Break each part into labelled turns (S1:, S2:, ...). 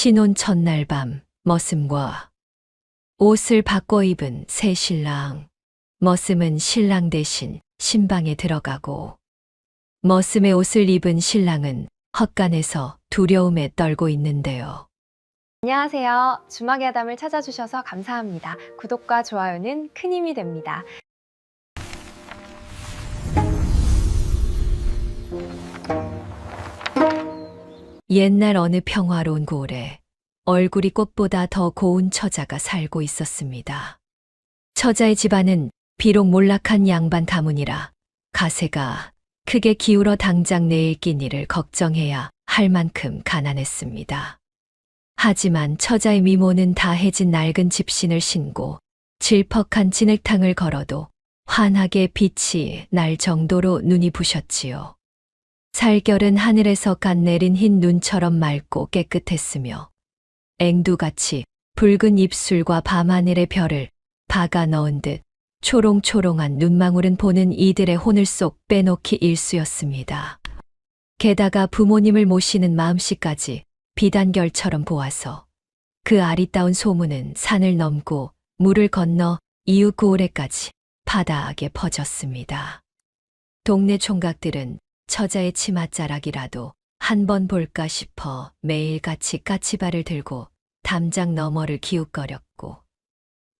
S1: 신혼 첫날 밤 머슴과 옷을 바꿔 입은 새 신랑. 머슴은 신랑 대신 신방에 들어가고 머슴의 옷을 입은 신랑은 헛간에서 두려움에 떨고 있는데요.
S2: 안녕하세요. 주막의 아담을 찾아주셔서 감사합니다. 구독과 좋아요는 큰 힘이 됩니다.
S1: 옛날 어느 평화로운 고을에 얼굴이 꽃보다 더 고운 처자가 살고 있었습니다. 처자의 집안은 비록 몰락한 양반 가문이라 가세가 크게 기울어 당장 내일 끼니를 걱정해야 할 만큼 가난했습니다. 하지만 처자의 미모는 다 해진 낡은 집신을 신고 질퍽한 진흙탕을 걸어도 환하게 빛이 날 정도로 눈이 부셨지요. 살결은 하늘에서 갓 내린 흰 눈처럼 맑고 깨끗했으며 앵두같이 붉은 입술과 밤하늘의 별을 박아 넣은 듯 초롱초롱한 눈망울은 보는 이들의 혼을 쏙 빼놓기 일쑤였습니다. 게다가 부모님을 모시는 마음씨까지 비단결처럼 보아서 그 아리따운 소문은 산을 넘고 물을 건너 이웃 고을에까지 파다하게 퍼졌습니다. 동네 총각들은 처자의 치맛자락이라도 한 번 볼까 싶어 매일같이 까치발을 들고 담장 너머를 기웃거렸고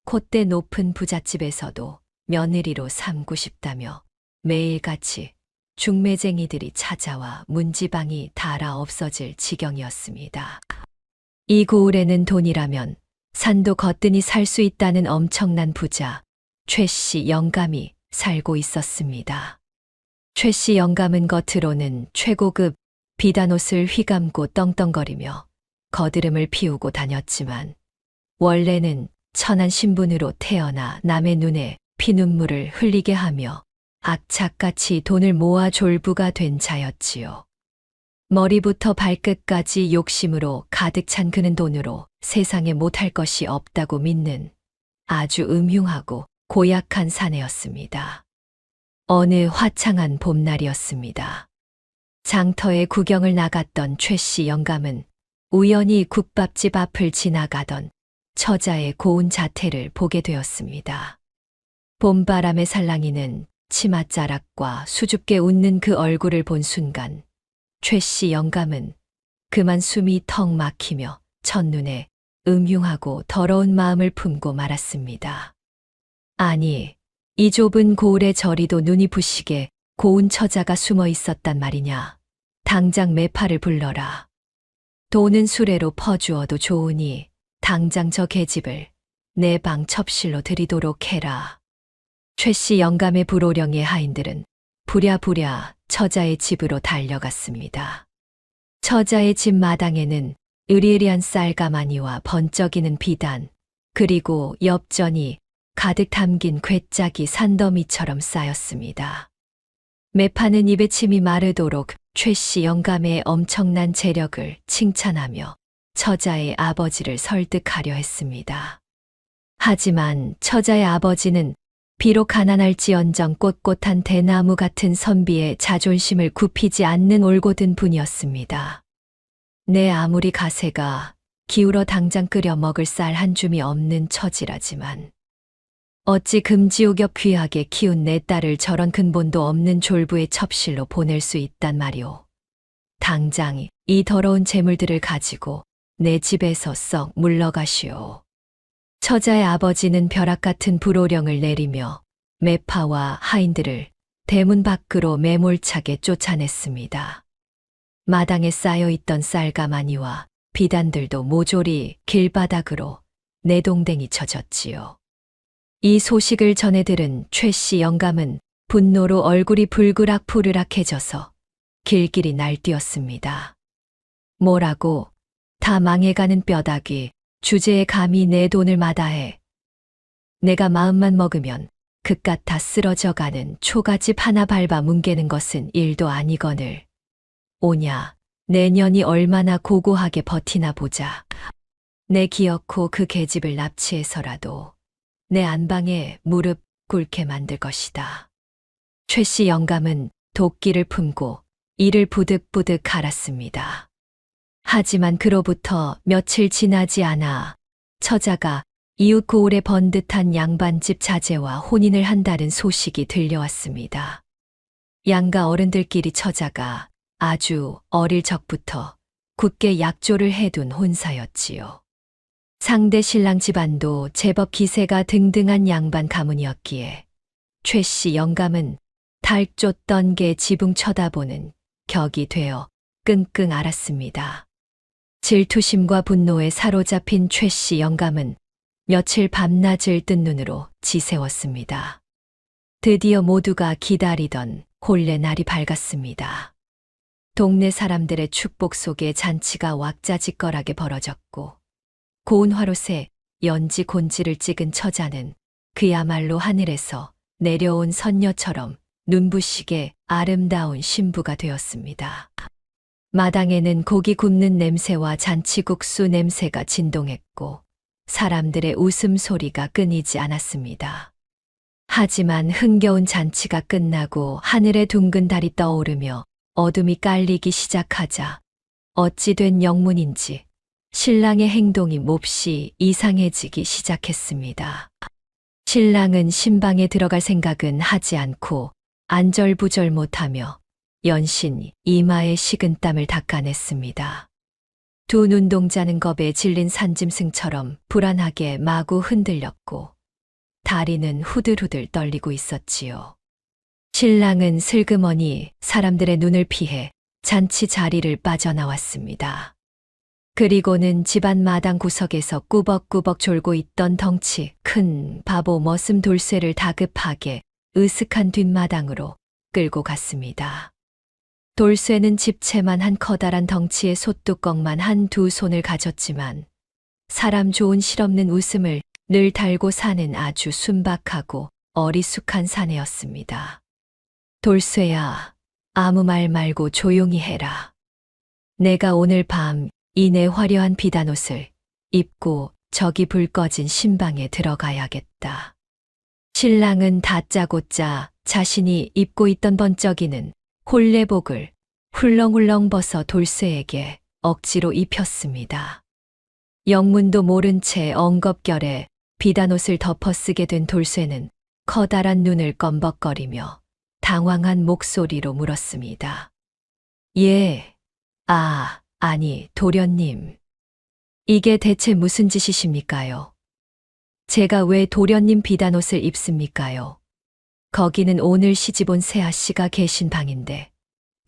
S1: 콧대 높은 부잣집에서도 며느리로 삼고 싶다며 매일같이 중매쟁이들이 찾아와 문지방이 닳아 없어질 지경이었습니다. 이 고을에는 돈이라면 산도 거뜬히 살 수 있다는 엄청난 부자 최씨 영감이 살고 있었습니다. 최씨 영감은 겉으로는 최고급 비단옷을 휘감고 떵떵거리며 거드름을 피우고 다녔지만 원래는 천한 신분으로 태어나 남의 눈에 피눈물을 흘리게 하며 악착같이 돈을 모아 졸부가 된 자였지요. 머리부터 발끝까지 욕심으로 가득 찬 그는 돈으로 세상에 못할 것이 없다고 믿는 아주 음흉하고 고약한 사내였습니다. 어느 화창한 봄날이었습니다. 장터에 구경을 나갔던 최씨 영감은 우연히 국밥집 앞을 지나가던 처자의 고운 자태를 보게 되었습니다. 봄바람에 살랑이는 치맛자락과 수줍게 웃는 그 얼굴을 본 순간 최씨 영감은 그만 숨이 턱 막히며 첫눈에 음흉하고 더러운 마음을 품고 말았습니다. 아니, 이 좁은 고을에 저리도 눈이 부시게 고운 처자가 숨어 있었단 말이냐. 당장 매파를 불러라. 돈은 수레로 퍼주어도 좋으니 당장 저 계집을 내 방 첩실로 들이도록 해라. 최씨 영감의 불호령의 하인들은 부랴부랴 처자의 집으로 달려갔습니다. 처자의 집 마당에는 으리으리한 쌀가마니와 번쩍이는 비단, 그리고 엽전이 가득 담긴 괴짝이 산더미처럼 쌓였습니다. 매파는 입에 침이 마르도록 최씨 영감의 엄청난 재력을 칭찬하며 처자의 아버지를 설득하려 했습니다. 하지만 처자의 아버지는 비록 가난할지언정 꼿꼿한 대나무 같은 선비의 자존심을 굽히지 않는 올곧은 분이었습니다. 내 아무리 가세가 기울어 당장 끓여 먹을 쌀 한 줌이 없는 처지라지만 어찌 금지옥엽 귀하게 키운 내 딸을 저런 근본도 없는 졸부의 첩실로 보낼 수 있단 말이오. 당장 이 더러운 재물들을 가지고 내 집에서 썩 물러가시오. 처자의 아버지는 벼락 같은 불호령을 내리며 매파와 하인들을 대문 밖으로 매몰차게 쫓아냈습니다. 마당에 쌓여있던 쌀가마니와 비단들도 모조리 길바닥으로 내동댕이 쳐졌지요. 이 소식을 전해 들은 최씨 영감은 분노로 얼굴이 불그락푸르락해져서 길길이 날뛰었습니다. 뭐라고? 다 망해가는 뼈다귀 주제에 감히 내 돈을 마다해. 내가 마음만 먹으면 그깟 다 쓰러져가는 초가집 하나 밟아 뭉개는 것은 일도 아니거늘. 오냐, 내년이 얼마나 고고하게 버티나 보자. 내 기어코 그 계집을 납치해서라도 내 안방에 무릎 꿇게 만들 것이다. 최씨 영감은 도끼를 품고 이를 부득부득 갈았습니다. 하지만 그로부터 며칠 지나지 않아 처자가 이웃 고을에 번듯한 양반집 자제와 혼인을 한다는 소식이 들려왔습니다. 양가 어른들끼리 처자가 아주 어릴 적부터 굳게 약조를 해둔 혼사였지요. 상대 신랑 집안도 제법 기세가 등등한 양반 가문이었기에 최 씨 영감은 달쫓던 게 지붕 쳐다보는 격이 되어 끙끙 앓았습니다. 질투심과 분노에 사로잡힌 최 씨 영감은 며칠 밤낮을 뜬 눈으로 지새웠습니다. 드디어 모두가 기다리던 혼례 날이 밝았습니다. 동네 사람들의 축복 속에 잔치가 왁자지껄하게 벌어졌고 고운 화롯에 연지 곤지를 찍은 처자는 그야말로 하늘에서 내려온 선녀처럼 눈부시게 아름다운 신부가 되었습니다. 마당에는 고기 굽는 냄새와 잔치국수 냄새가 진동했고 사람들의 웃음소리가 끊이지 않았습니다. 하지만 흥겨운 잔치가 끝나고 하늘에 둥근 달이 떠오르며 어둠이 깔리기 시작하자 어찌 된 영문인지 신랑의 행동이 몹시 이상해지기 시작했습니다. 신랑은 신방에 들어갈 생각은 하지 않고 안절부절 못하며 연신 이마에 식은땀을 닦아냈습니다. 두 눈동자는 겁에 질린 산짐승처럼 불안하게 마구 흔들렸고 다리는 후들후들 떨리고 있었지요. 신랑은 슬그머니 사람들의 눈을 피해 잔치 자리를 빠져나왔습니다. 그리고는 집안 마당 구석에서 꾸벅꾸벅 졸고 있던 덩치 큰 바보 머슴 돌쇠를 다급하게 으슥한 뒷마당으로 끌고 갔습니다. 돌쇠는 집채만 커다란 덩치의 솥뚜껑만 두 손을 가졌지만 사람 좋은 실없는 웃음을 늘 달고 사는 아주 순박하고 어리숙한 사내였습니다. 돌쇠야, 아무 말 말고 조용히 해라. 내가 오늘 밤 이 내 화려한 비단옷을 입고 저기 불 꺼진 신방에 들어가야겠다. 신랑은 다짜고짜 자신이 입고 있던 번쩍이는 혼례복을 훌렁훌렁 벗어 돌쇠에게 억지로 입혔습니다. 영문도 모른 채 엉겁결에 비단옷을 덮어 쓰게 된 돌쇠는 커다란 눈을 껌벅거리며 당황한 목소리로 물었습니다. 예, 아니, 도련님. 이게 대체 무슨 짓이십니까요? 제가 왜 도련님 비단옷을 입습니까요? 거기는 오늘 시집온 새아씨가 계신 방인데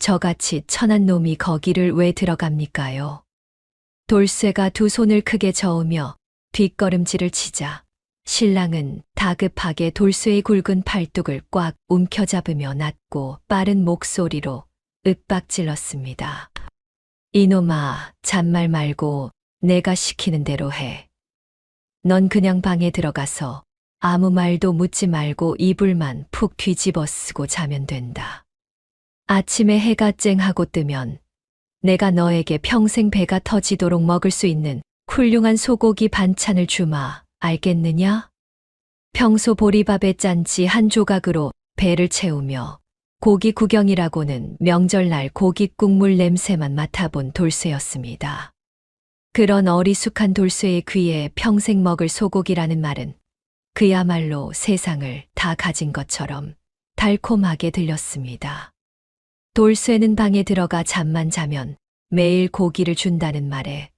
S1: 저같이 천한 놈이 거기를 왜 들어갑니까요? 돌쇠가 두 손을 크게 저으며 뒷걸음질을 치자 신랑은 다급하게 돌쇠의 굵은 팔뚝을 꽉 움켜잡으며 낮고 빠른 목소리로 윽박질렀습니다. 이놈아, 잔말 말고 내가 시키는 대로 해. 넌 그냥 방에 들어가서 아무 말도 묻지 말고 이불만 푹 뒤집어 쓰고 자면 된다. 아침에 해가 쨍하고 뜨면 내가 너에게 평생 배가 터지도록 먹을 수 있는 훌륭한 소고기 반찬을 주마, 알겠느냐? 평소 보리밥에 짠지 한 조각으로 배를 채우며 고기 구경이라고는 명절날 고기 국물 냄새만 맡아본 돌쇠였습니다. 그런 어리숙한 돌쇠의 귀에 평생 먹을 소고기라는 말은 그야말로 세상을 다 가진 것처럼 달콤하게 들렸습니다. 돌쇠는 방에 들어가 잠만 자면 매일 고기를 준다는 말에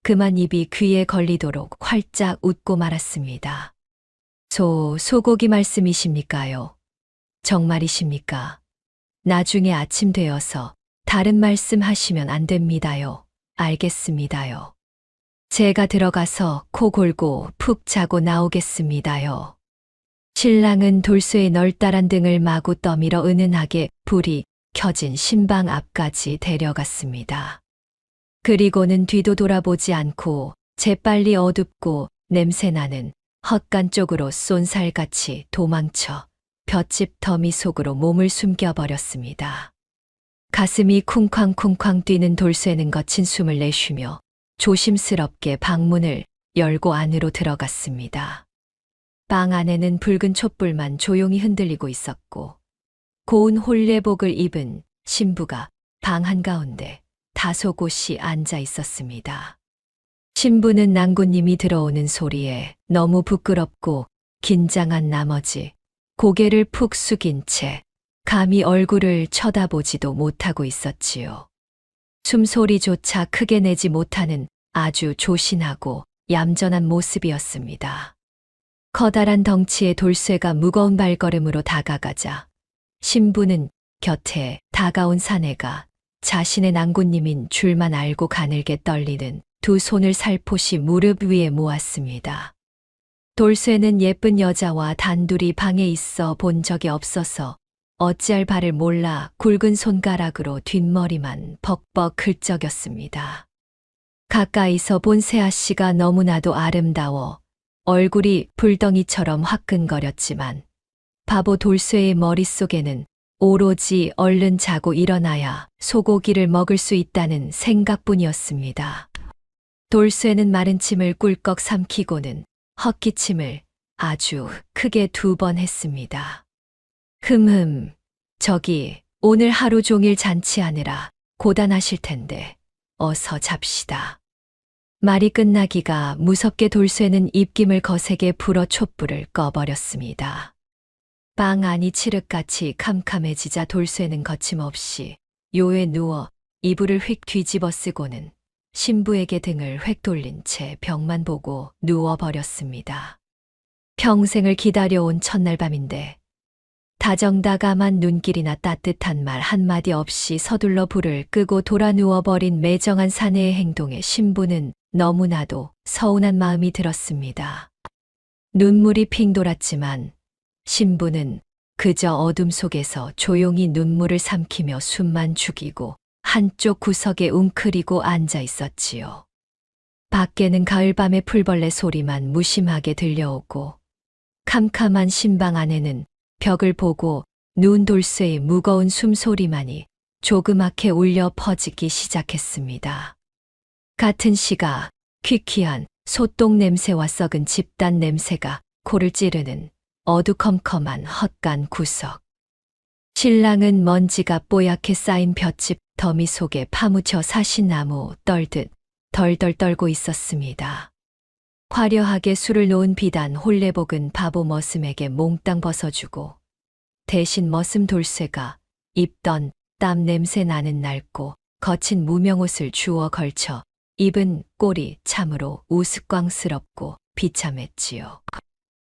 S1: 그만 입이 귀에 걸리도록 활짝 웃고 말았습니다. 소고기 말씀이십니까요? 정말이십니까? 나중에 아침 되어서 다른 말씀 하시면 안 됩니다요. 알겠습니다요. 제가 들어가서 코 골고 푹 자고 나오겠습니다요. 신랑은 돌쇠의 널따란 등을 마구 떠밀어 은은하게 불이 켜진 신방 앞까지 데려갔습니다. 그리고는 뒤도 돌아보지 않고 재빨리 어둡고 냄새나는 헛간 쪽으로 쏜살같이 도망쳐 볏짚 더미 속으로 몸을 숨겨버렸습니다. 가슴이 쿵쾅쿵쾅 뛰는 돌쇠는 거친 숨을 내쉬며 조심스럽게 방문을 열고 안으로 들어갔습니다. 방 안에는 붉은 촛불만 조용히 흔들리고 있었고 고운 혼례복을 입은 신부가 방 한가운데 다소곳이 앉아 있었습니다. 신부는 낭군님이 들어오는 소리에 너무 부끄럽고 긴장한 나머지 고개를 푹 숙인 채 감히 얼굴을 쳐다보지도 못하고 있었지요. 숨소리조차 크게 내지 못하는 아주 조신하고 얌전한 모습이었습니다. 커다란 덩치의 돌쇠가 무거운 발걸음으로 다가가자 신부는 곁에 다가온 사내가 자신의 낭군님인 줄만 알고 가늘게 떨리는 두 손을 살포시 무릎 위에 모았습니다. 돌쇠는 예쁜 여자와 단둘이 방에 있어 본 적이 없어서 어찌할 바를 몰라 굵은 손가락으로 뒷머리만 벅벅 긁적였습니다. 가까이서 본 세아씨가 너무나도 아름다워 얼굴이 불덩이처럼 화끈거렸지만 바보 돌쇠의 머릿속에는 오로지 얼른 자고 일어나야 소고기를 먹을 수 있다는 생각뿐이었습니다. 돌쇠는 마른 침을 꿀꺽 삼키고는 헛기침을 아주 크게 2번 했습니다. 저기 오늘 하루 종일 잔치하느라 고단하실 텐데 어서 잡시다. 말이 끝나기가 무섭게 돌쇠는 입김을 거세게 불어 촛불을 꺼버렸습니다. 방 안이 칠흑같이 캄캄해지자 돌쇠는 거침없이 요에 누워 이불을 휙 뒤집어 쓰고는 신부에게 등을 획 돌린 채 벽만 보고 누워버렸습니다. 평생을 기다려온 첫날 밤인데 다정다감한 눈길이나 따뜻한 말 한마디 없이 서둘러 불을 끄고 돌아 누워버린 매정한 사내의 행동에 신부는 너무나도 서운한 마음이 들었습니다. 눈물이 핑 돌았지만 신부는 그저 어둠 속에서 조용히 눈물을 삼키며 숨만 죽이고 한쪽 구석에 웅크리고 앉아 있었지요. 밖에는 가을밤의 풀벌레 소리만 무심하게 들려오고 캄캄한 신방 안에는 벽을 보고 누운 돌쇠의 무거운 숨소리만이 조그맣게 울려 퍼지기 시작했습니다. 같은 시각 퀴퀴한 소똥 냄새와 썩은 집단 냄새가 코를 찌르는 어두컴컴한 헛간 구석. 신랑은 먼지가 뽀얗게 쌓인 볏짚 더미 속에 파묻혀 사시나무 떨듯 덜덜 떨고 있었습니다. 화려하게 술을 놓은 비단 홀레복은 바보 머슴에게 몽땅 벗어주고 대신 머슴 돌쇠가 입던 땀 냄새 나는 낡고 거친 무명옷을 주워 걸쳐 입은 꼴이 참으로 우스꽝스럽고 비참했지요.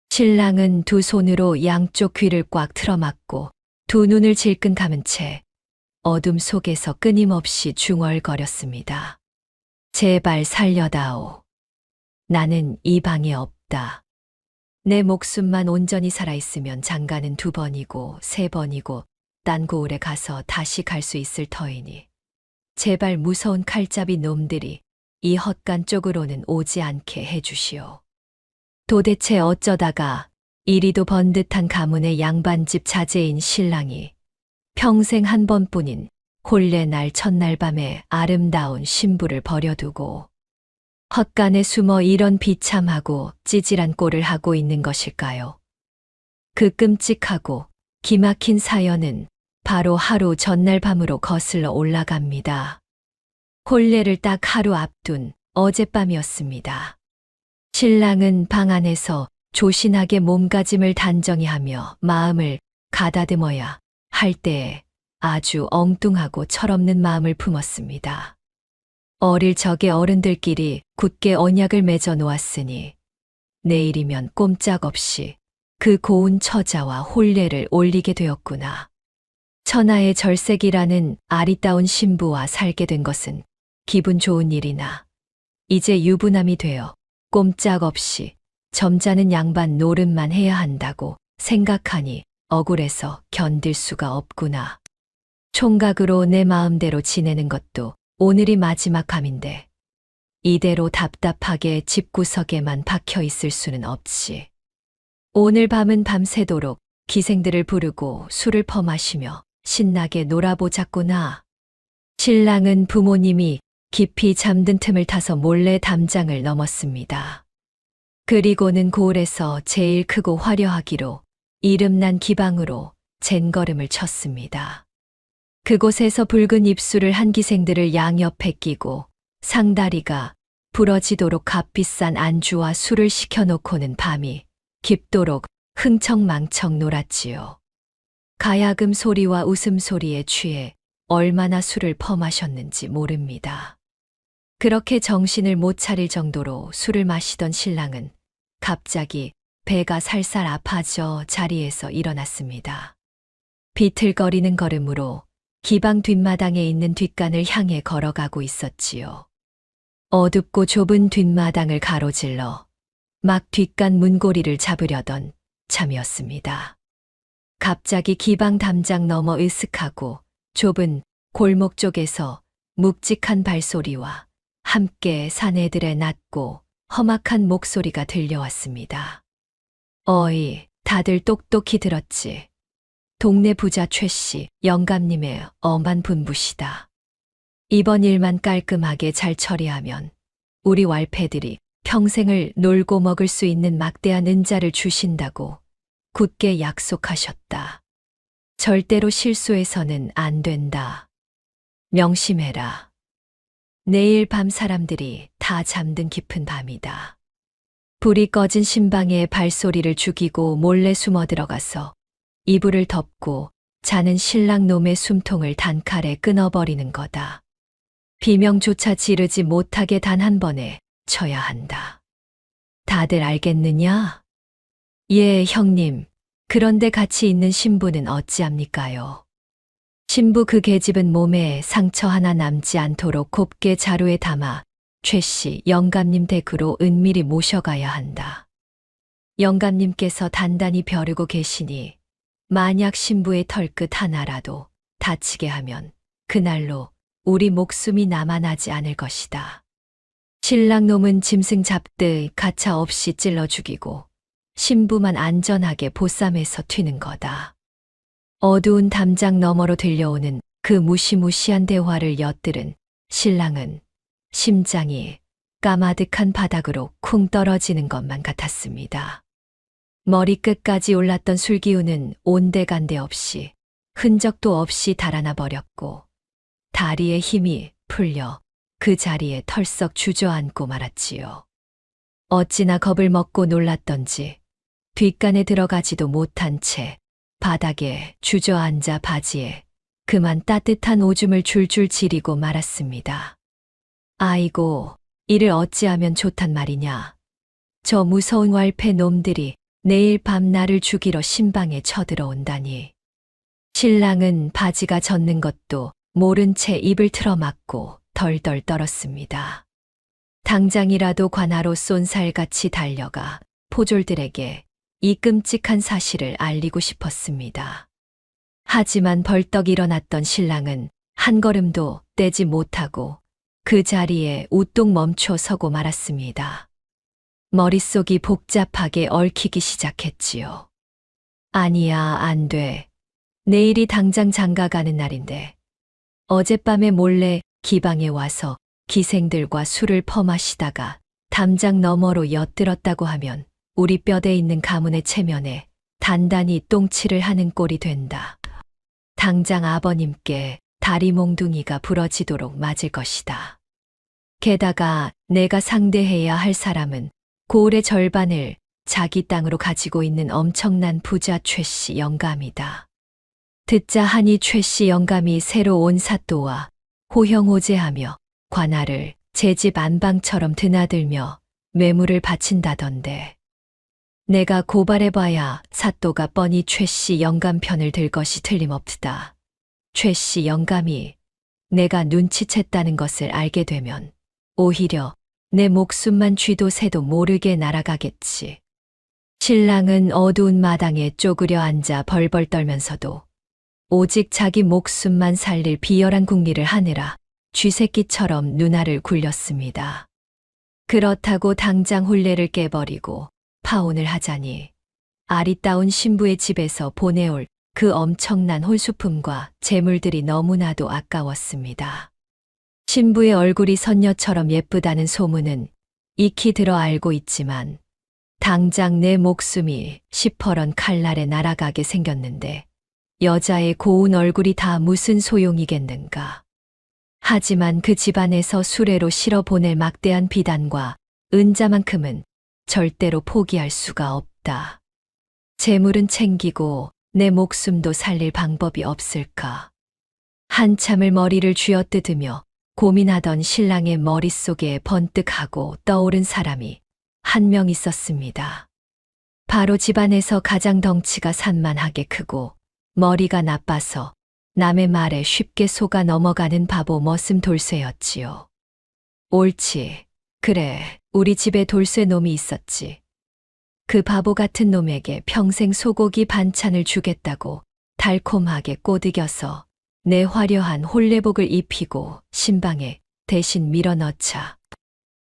S1: 신랑은 두 손으로 양쪽 귀를 꽉 틀어막고 두 눈을 질끈 감은 채 어둠 속에서 끊임없이 중얼거렸습니다. 제발 살려다오. 나는 이 방에 없다. 내 목숨만 온전히 살아있으면 장가는 2번이고 3번이고 딴 고을에 가서 다시 갈 수 있을 터이니 제발 무서운 칼잡이 놈들이 이 헛간 쪽으로는 오지 않게 해주시오. 도대체 어쩌다가 이리도 번듯한 가문의 양반집 자제인 신랑이 평생 한 번뿐인 혼례 날 첫날 밤에 아름다운 신부를 버려두고 헛간에 숨어 이런 비참하고 찌질한 꼴을 하고 있는 것일까요? 그 끔찍하고 기막힌 사연은 바로 하루 전날 밤으로 거슬러 올라갑니다. 혼례를 딱 하루 앞둔 어젯밤이었습니다. 신랑은 방 안에서 조신하게 몸가짐을 단정히 하며 마음을 가다듬어야 할 때에 아주 엉뚱하고 철없는 마음을 품었습니다. 어릴 적에 어른들끼리 굳게 언약을 맺어 놓았으니 내일이면 꼼짝없이 그 고운 처자와 혼례를 올리게 되었구나. 천하의 절색이라는 아리따운 신부와 살게 된 것은 기분 좋은 일이나 이제 유부남이 되어 꼼짝없이 점잖은 양반 노릇만 해야 한다고 생각하니 억울해서 견딜 수가 없구나. 총각으로 내 마음대로 지내는 것도 오늘이 마지막 밤인데 이대로 답답하게 집구석에만 박혀 있을 수는 없지. 오늘 밤은 밤새도록 기생들을 부르고 술을 퍼마시며 신나게 놀아보자꾸나. 신랑은 부모님이 깊이 잠든 틈을 타서 몰래 담장을 넘었습니다. 그리고는 고을에서 제일 크고 화려하기로 이름난 기방으로 젠걸음을 쳤습니다. 그곳에서 붉은 입술을 한 기생들을 양옆에 끼고 상다리가 부러지도록 값비싼 안주와 술을 시켜놓고는 밤이 깊도록 흥청망청 놀았지요. 가야금 소리와 웃음소리에 취해 얼마나 술을 퍼마셨는지 모릅니다. 그렇게 정신을 못 차릴 정도로 술을 마시던 신랑은 갑자기 배가 살살 아파져 자리에서 일어났습니다. 비틀거리는 걸음으로 기방 뒷마당에 있는 뒷간을 향해 걸어가고 있었지요. 어둡고 좁은 뒷마당을 가로질러 막 뒷간 문고리를 잡으려던 참이었습니다. 갑자기 기방 담장 너머 으슥하고 좁은 골목 쪽에서 묵직한 발소리와 함께 사내들의 낮고 험악한 목소리가 들려왔습니다. 어이, 다들 똑똑히 들었지. 동네 부자 최씨, 영감님의 엄한 분부시다. 이번 일만 깔끔하게 잘 처리하면 우리 왈패들이 평생을 놀고 먹을 수 있는 막대한 은자를 주신다고 굳게 약속하셨다. 절대로 실수해서는 안 된다. 명심해라. 내일 밤 사람들이 다 잠든 깊은 밤이다. 불이 꺼진 신방에 발소리를 죽이고 몰래 숨어 들어가서 이불을 덮고 자는 신랑 놈의 숨통을 단칼에 끊어버리는 거다. 비명조차 지르지 못하게 단 한 번에 쳐야 한다. 다들 알겠느냐? 예, 형님. 그런데 같이 있는 신부는 어찌합니까요? 신부 그 계집은 몸에 상처 하나 남지 않도록 곱게 자루에 담아 최씨 영감님 댁으로 은밀히 모셔가야 한다. 영감님께서 단단히 벼르고 계시니 만약 신부의 털끝 하나라도 다치게 하면 그날로 우리 목숨이 남아나지 않을 것이다. 신랑 놈은 짐승 잡듯 가차 없이 찔러 죽이고 신부만 안전하게 보쌈해서 튀는 거다. 어두운 담장 너머로 들려오는 그 무시무시한 대화를 엿들은 신랑은 심장이 까마득한 바닥으로 쿵 떨어지는 것만 같았습니다. 머리끝까지 올랐던 술기운은 온데간데 없이 흔적도 없이 달아나 버렸고 다리에 힘이 풀려 그 자리에 털썩 주저앉고 말았지요. 어찌나 겁을 먹고 놀랐던지 뒷간에 들어가지도 못한 채 바닥에 주저앉아 바지에 그만 따뜻한 오줌을 줄줄 지리고 말았습니다. 아이고, 이를 어찌하면 좋단 말이냐. 저 무서운 왈패 놈들이 내일 밤 나를 죽이러 신방에 쳐들어온다니. 신랑은 바지가 젖는 것도 모른 채 입을 틀어막고 덜덜 떨었습니다. 당장이라도 관하로 쏜살같이 달려가 포졸들에게 이 끔찍한 사실을 알리고 싶었습니다. 하지만 벌떡 일어났던 신랑은 한 걸음도 떼지 못하고 그 자리에 우뚝 멈춰 서고 말았습니다. 머릿속이 복잡하게 얽히기 시작했지요. 아니야, 안 돼. 내일이 당장 장가가는 날인데 어젯밤에 몰래 기방에 와서 기생들과 술을 퍼마시다가 담장 너머로 엿들었다고 하면 우리 뼈대 있는 가문의 체면에 단단히 똥칠을 하는 꼴이 된다. 당장 아버님께 다리 몽둥이가 부러지도록 맞을 것이다. 게다가 내가 상대해야 할 사람은 고을의 절반을 자기 땅으로 가지고 있는 엄청난 부자 최씨 영감이다. 듣자 하니 최씨 영감이 새로 온 사또와 호형호재하며 관할을 제 집 안방처럼 드나들며 매물을 바친다던데. 내가 고발해봐야 사또가 뻔히 최씨 영감 편을 들 것이 틀림없다. 최씨 영감이 내가 눈치챘다는 것을 알게 되면 오히려 내 목숨만 쥐도 새도 모르게 날아가겠지. 신랑은 어두운 마당에 쪼그려 앉아 벌벌 떨면서도 오직 자기 목숨만 살릴 비열한 궁리를 하느라 쥐새끼처럼 눈알을 굴렸습니다. 그렇다고 당장 혼례를 깨버리고 파혼을 하자니 아리따운 신부의 집에서 보내올 그 엄청난 혼수품과 재물들이 너무나도 아까웠습니다. 신부의 얼굴이 선녀처럼 예쁘다는 소문은 익히 들어 알고 있지만 당장 내 목숨이 시퍼런 칼날에 날아가게 생겼는데 여자의 고운 얼굴이 다 무슨 소용이겠는가. 하지만 그 집안에서 수레로 실어 보낼 막대한 비단과 은자만큼은 절대로 포기할 수가 없다. 재물은 챙기고 내 목숨도 살릴 방법이 없을까. 한참을 머리를 쥐어뜯으며 고민하던 신랑의 머릿속에 번뜩하고 떠오른 사람이 한 명 있었습니다. 바로 집안에서 가장 덩치가 산만하게 크고 머리가 나빠서 남의 말에 쉽게 속아 넘어가는 바보 머슴 돌쇠였지요. 옳지. 그래, 우리 집에 돌쇠 놈이 있었지. 그 바보 같은 놈에게 평생 소고기 반찬을 주겠다고 달콤하게 꼬드겨서 내 화려한 홀레복을 입히고 신방에 대신 밀어넣자.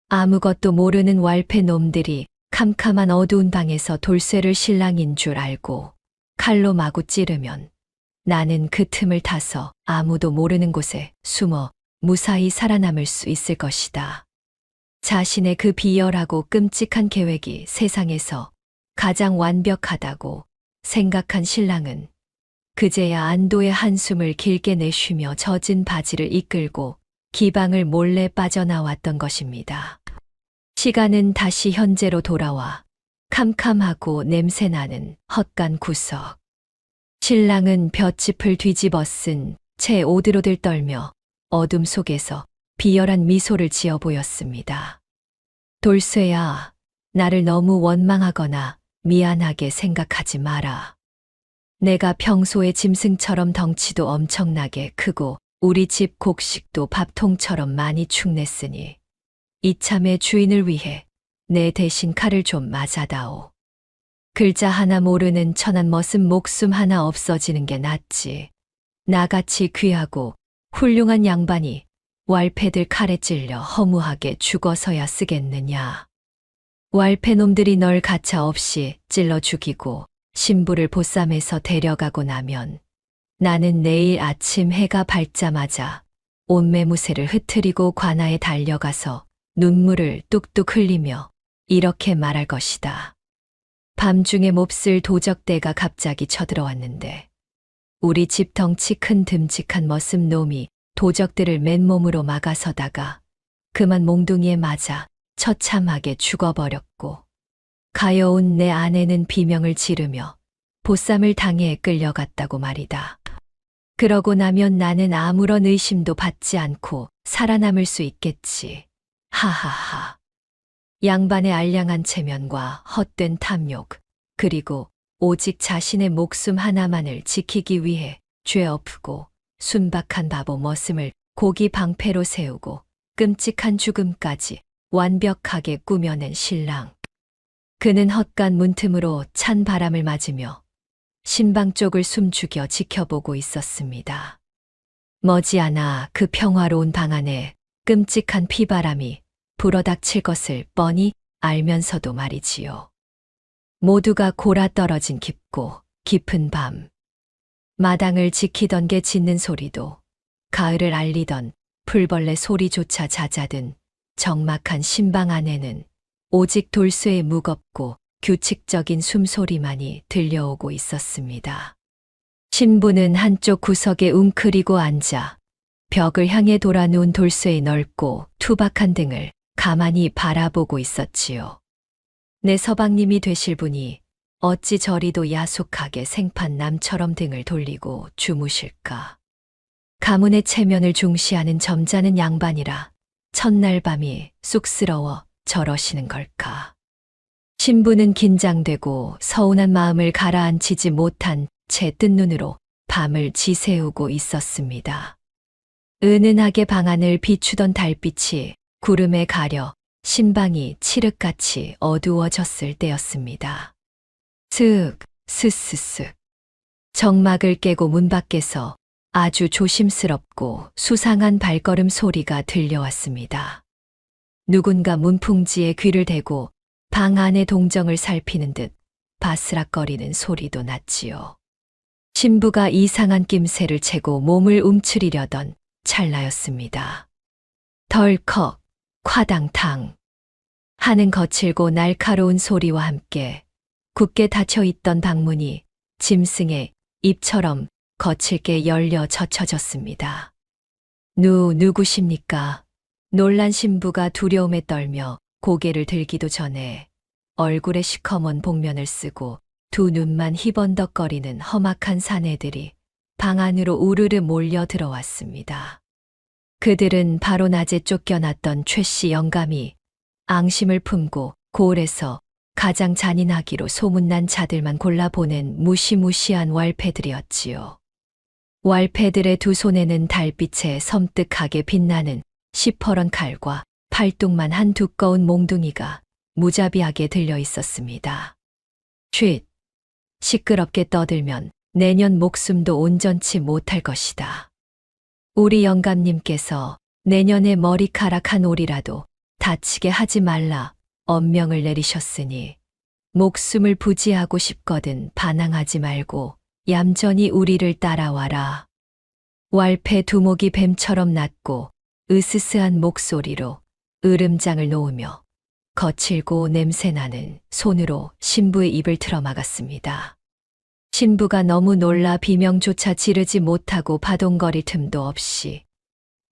S1: 아무것도 모르는 왈패 놈들이 캄캄한 어두운 방에서 돌쇠를 신랑인 줄 알고 칼로 마구 찌르면 나는 그 틈을 타서 아무도 모르는 곳에 숨어 무사히 살아남을 수 있을 것이다. 자신의 그 비열하고 끔찍한 계획이 세상에서 가장 완벽하다고 생각한 신랑은 그제야 안도의 한숨을 길게 내쉬며 젖은 바지를 이끌고 기방을 몰래 빠져나왔던 것입니다. 시간은 다시 현재로 돌아와 캄캄하고 냄새나는 헛간 구석. 신랑은 볏짚을 뒤집어 쓴 채 오들오들 떨며 어둠 속에서 비열한 미소를 지어 보였습니다. 돌쇠야, 나를 너무 원망하거나 미안하게 생각하지 마라. 내가 평소에 짐승처럼 덩치도 엄청나게 크고 우리 집 곡식도 밥통처럼 많이 축냈으니 이참에 주인을 위해 내 대신 칼을 좀 맞아다오. 글자 하나 모르는 천한 머슴 목숨 하나 없어지는 게 낫지. 나같이 귀하고 훌륭한 양반이 왈패들 칼에 찔려 허무하게 죽어서야 쓰겠느냐. 왈패 놈들이 널 가차 없이 찔러 죽이고 신부를 보쌈에서 데려가고 나면 나는 내일 아침 해가 밝자마자 옷매무새를 흐트리고 관아에 달려가서 눈물을 뚝뚝 흘리며 이렇게 말할 것이다. 밤중에 몹쓸 도적대가 갑자기 쳐들어왔는데 우리 집 덩치 큰 듬직한 머슴 놈이 도적들을 맨몸으로 막아서다가 그만 몽둥이에 맞아 처참하게 죽어버렸고 가여운 내 아내는 비명을 지르며 보쌈을 당해 끌려갔다고 말이다. 그러고 나면 나는 아무런 의심도 받지 않고 살아남을 수 있겠지. 하하하. 양반의 알량한 체면과 헛된 탐욕, 그리고 오직 자신의 목숨 하나만을 지키기 위해 죄업고 순박한 바보 머슴을 고기 방패로 세우고 끔찍한 죽음까지 완벽하게 꾸며낸 신랑. 그는 헛간 문틈으로 찬 바람을 맞으며 신방 쪽을 숨죽여 지켜보고 있었습니다. 머지않아 그 평화로운 방 안에 끔찍한 피바람이 불어닥칠 것을 뻔히 알면서도 말이지요. 모두가 골아 떨어진 깊고 깊은 밤. 마당을 지키던 개 짖는 소리도 가을을 알리던 풀벌레 소리조차 잦아든 적막한 신방 안에는 오직 돌쇠의 무겁고 규칙적인 숨소리만이 들려오고 있었습니다. 신부는 한쪽 구석에 웅크리고 앉아 벽을 향해 돌아누운 돌쇠의 넓고 투박한 등을 가만히 바라보고 있었지요. 내 서방님이 되실 분이 어찌 저리도 야속하게 생판남처럼 등을 돌리고 주무실까. 가문의 체면을 중시하는 점잖은 양반이라 첫날 밤이 쑥스러워 저러시는 걸까. 신부는 긴장되고 서운한 마음을 가라앉히지 못한 채 뜬 눈으로 밤을 지새우고 있었습니다. 은은하게 방 안을 비추던 달빛이 구름에 가려 신방이 칠흑같이 어두워졌을 때였습니다. 슥, 스스슥. 정막을 깨고 문 밖에서 아주 조심스럽고 수상한 발걸음 소리가 들려왔습니다. 누군가 문풍지에 귀를 대고 방 안의 동정을 살피는 듯 바스락거리는 소리도 났지요. 신부가 이상한 낌새를 채고 몸을 움츠리려던 찰나였습니다. 덜컥, 콰당탕 하는 거칠고 날카로운 소리와 함께 굳게 닫혀있던 방문이 짐승의 입처럼 거칠게 열려 젖혀졌습니다. 누구십니까? 놀란 신부가 두려움에 떨며 고개를 들기도 전에 얼굴에 시커먼 복면을 쓰고 두 눈만 희번덕거리는 험악한 사내들이 방 안으로 우르르 몰려 들어왔습니다. 그들은 바로 낮에 쫓겨났던 최 씨 영감이 앙심을 품고 고을에서 가장 잔인하기로 소문난 자들만 골라보낸 무시무시한 왈패들이었지요. 왈패들의 두 손에는 달빛에 섬뜩하게 빛나는 시퍼런 칼과 팔뚝만 한 두꺼운 몽둥이가 무자비하게 들려 있었습니다. 쉿! 시끄럽게 떠들면 내년 목숨도 온전치 못할 것이다. 우리 영감님께서 내년에 머리카락 한 올이라도 다치게 하지 말라 엄명을 내리셨으니 목숨을 부지하고 싶거든 반항하지 말고 얌전히 우리를 따라와라. 왈패 두목이 뱀처럼 낮고 으스스한 목소리로 으름장을 놓으며 거칠고 냄새나는 손으로 신부의 입을 틀어막았습니다. 신부가 너무 놀라 비명조차 지르지 못하고 바동거릴 틈도 없이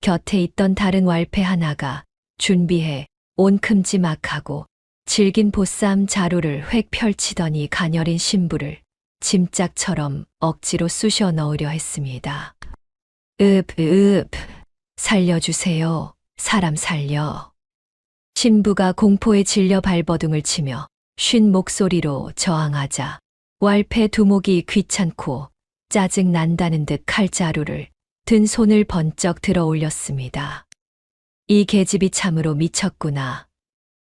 S1: 곁에 있던 다른 왈패 하나가 준비해 온 큼지막하고 질긴 보쌈 자루를 획 펼치더니 가녀린 신부를 짐짝처럼 억지로 쑤셔 넣으려 했습니다. 살려주세요. 사람 살려. 신부가 공포에 질려 발버둥을 치며 쉰 목소리로 저항하자 왈패 두목이 귀찮고 짜증 난다는 듯 칼자루를 든 손을 번쩍 들어 올렸습니다. 이 계집이 참으로 미쳤구나.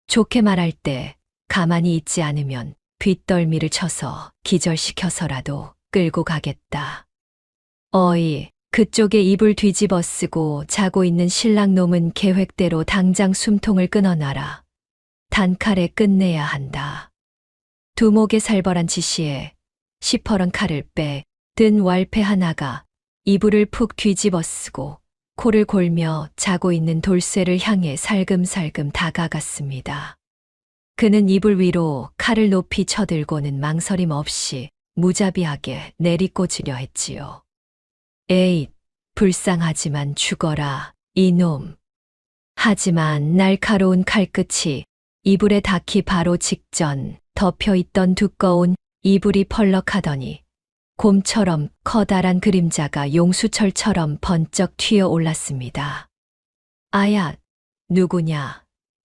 S1: 좋게 말할 때 가만히 있지 않으면 뒷덜미를 쳐서 기절시켜서라도 끌고 가겠다. 어이, 그쪽에 입을 뒤집어 쓰고 자고 있는 신랑놈은 계획대로 당장 숨통을 끊어놔라. 단칼에 끝내야 한다. 두목의 살벌한 지시에 시퍼런 칼을 빼 든 왈패 하나가 이불을 푹 뒤집어 쓰고 코를 골며 자고 있는 돌쇠를 향해 살금살금 다가갔습니다. 그는 이불 위로 칼을 높이 쳐들고는 망설임 없이 무자비하게 내리꽂으려 했지요. 에잇, 불쌍하지만 죽어라, 이놈. 하지만 날카로운 칼끝이 이불에 닿기 바로 직전 덮여있던 두꺼운 이불이 펄럭하더니 곰처럼 커다란 그림자가 용수철처럼 번쩍 튀어 올랐습니다. 아야, 누구냐?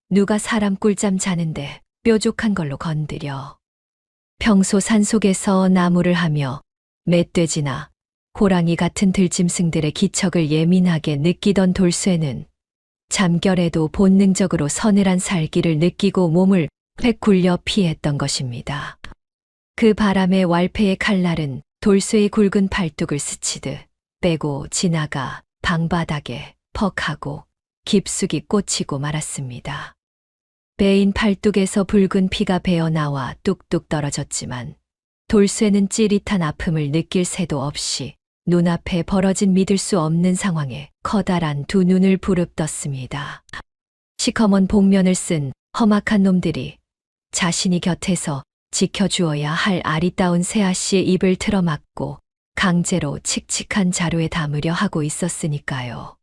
S1: 누가 사람 꿀잠 자는데 뾰족한 걸로 건드려. 평소 산속에서 나무를 하며 멧돼지나 호랑이 같은 들짐승들의 기척을 예민하게 느끼던 돌쇠는 잠결에도 본능적으로 서늘한 살기를 느끼고 몸을 획 굴려 피했던 것입니다. 그 바람에 왈패의 칼날은 돌쇠의 굵은 팔뚝을 스치듯 빼고 지나가 방바닥에 퍽하고 깊숙이 꽂히고 말았습니다. 베인 팔뚝에서 붉은 피가 배어나와 뚝뚝 떨어졌지만 돌쇠는 찌릿한 아픔을 느낄 새도 없이 눈앞에 벌어진 믿을 수 없는 상황에 커다란 두 눈을 부릅떴습니다. 시커먼 복면을 쓴 험악한 놈들이 자신이 곁에서 지켜주어야 할 아리따운 새아씨의 입을 틀어막고 강제로 칙칙한 자루에 담으려 하고 있었으니까요.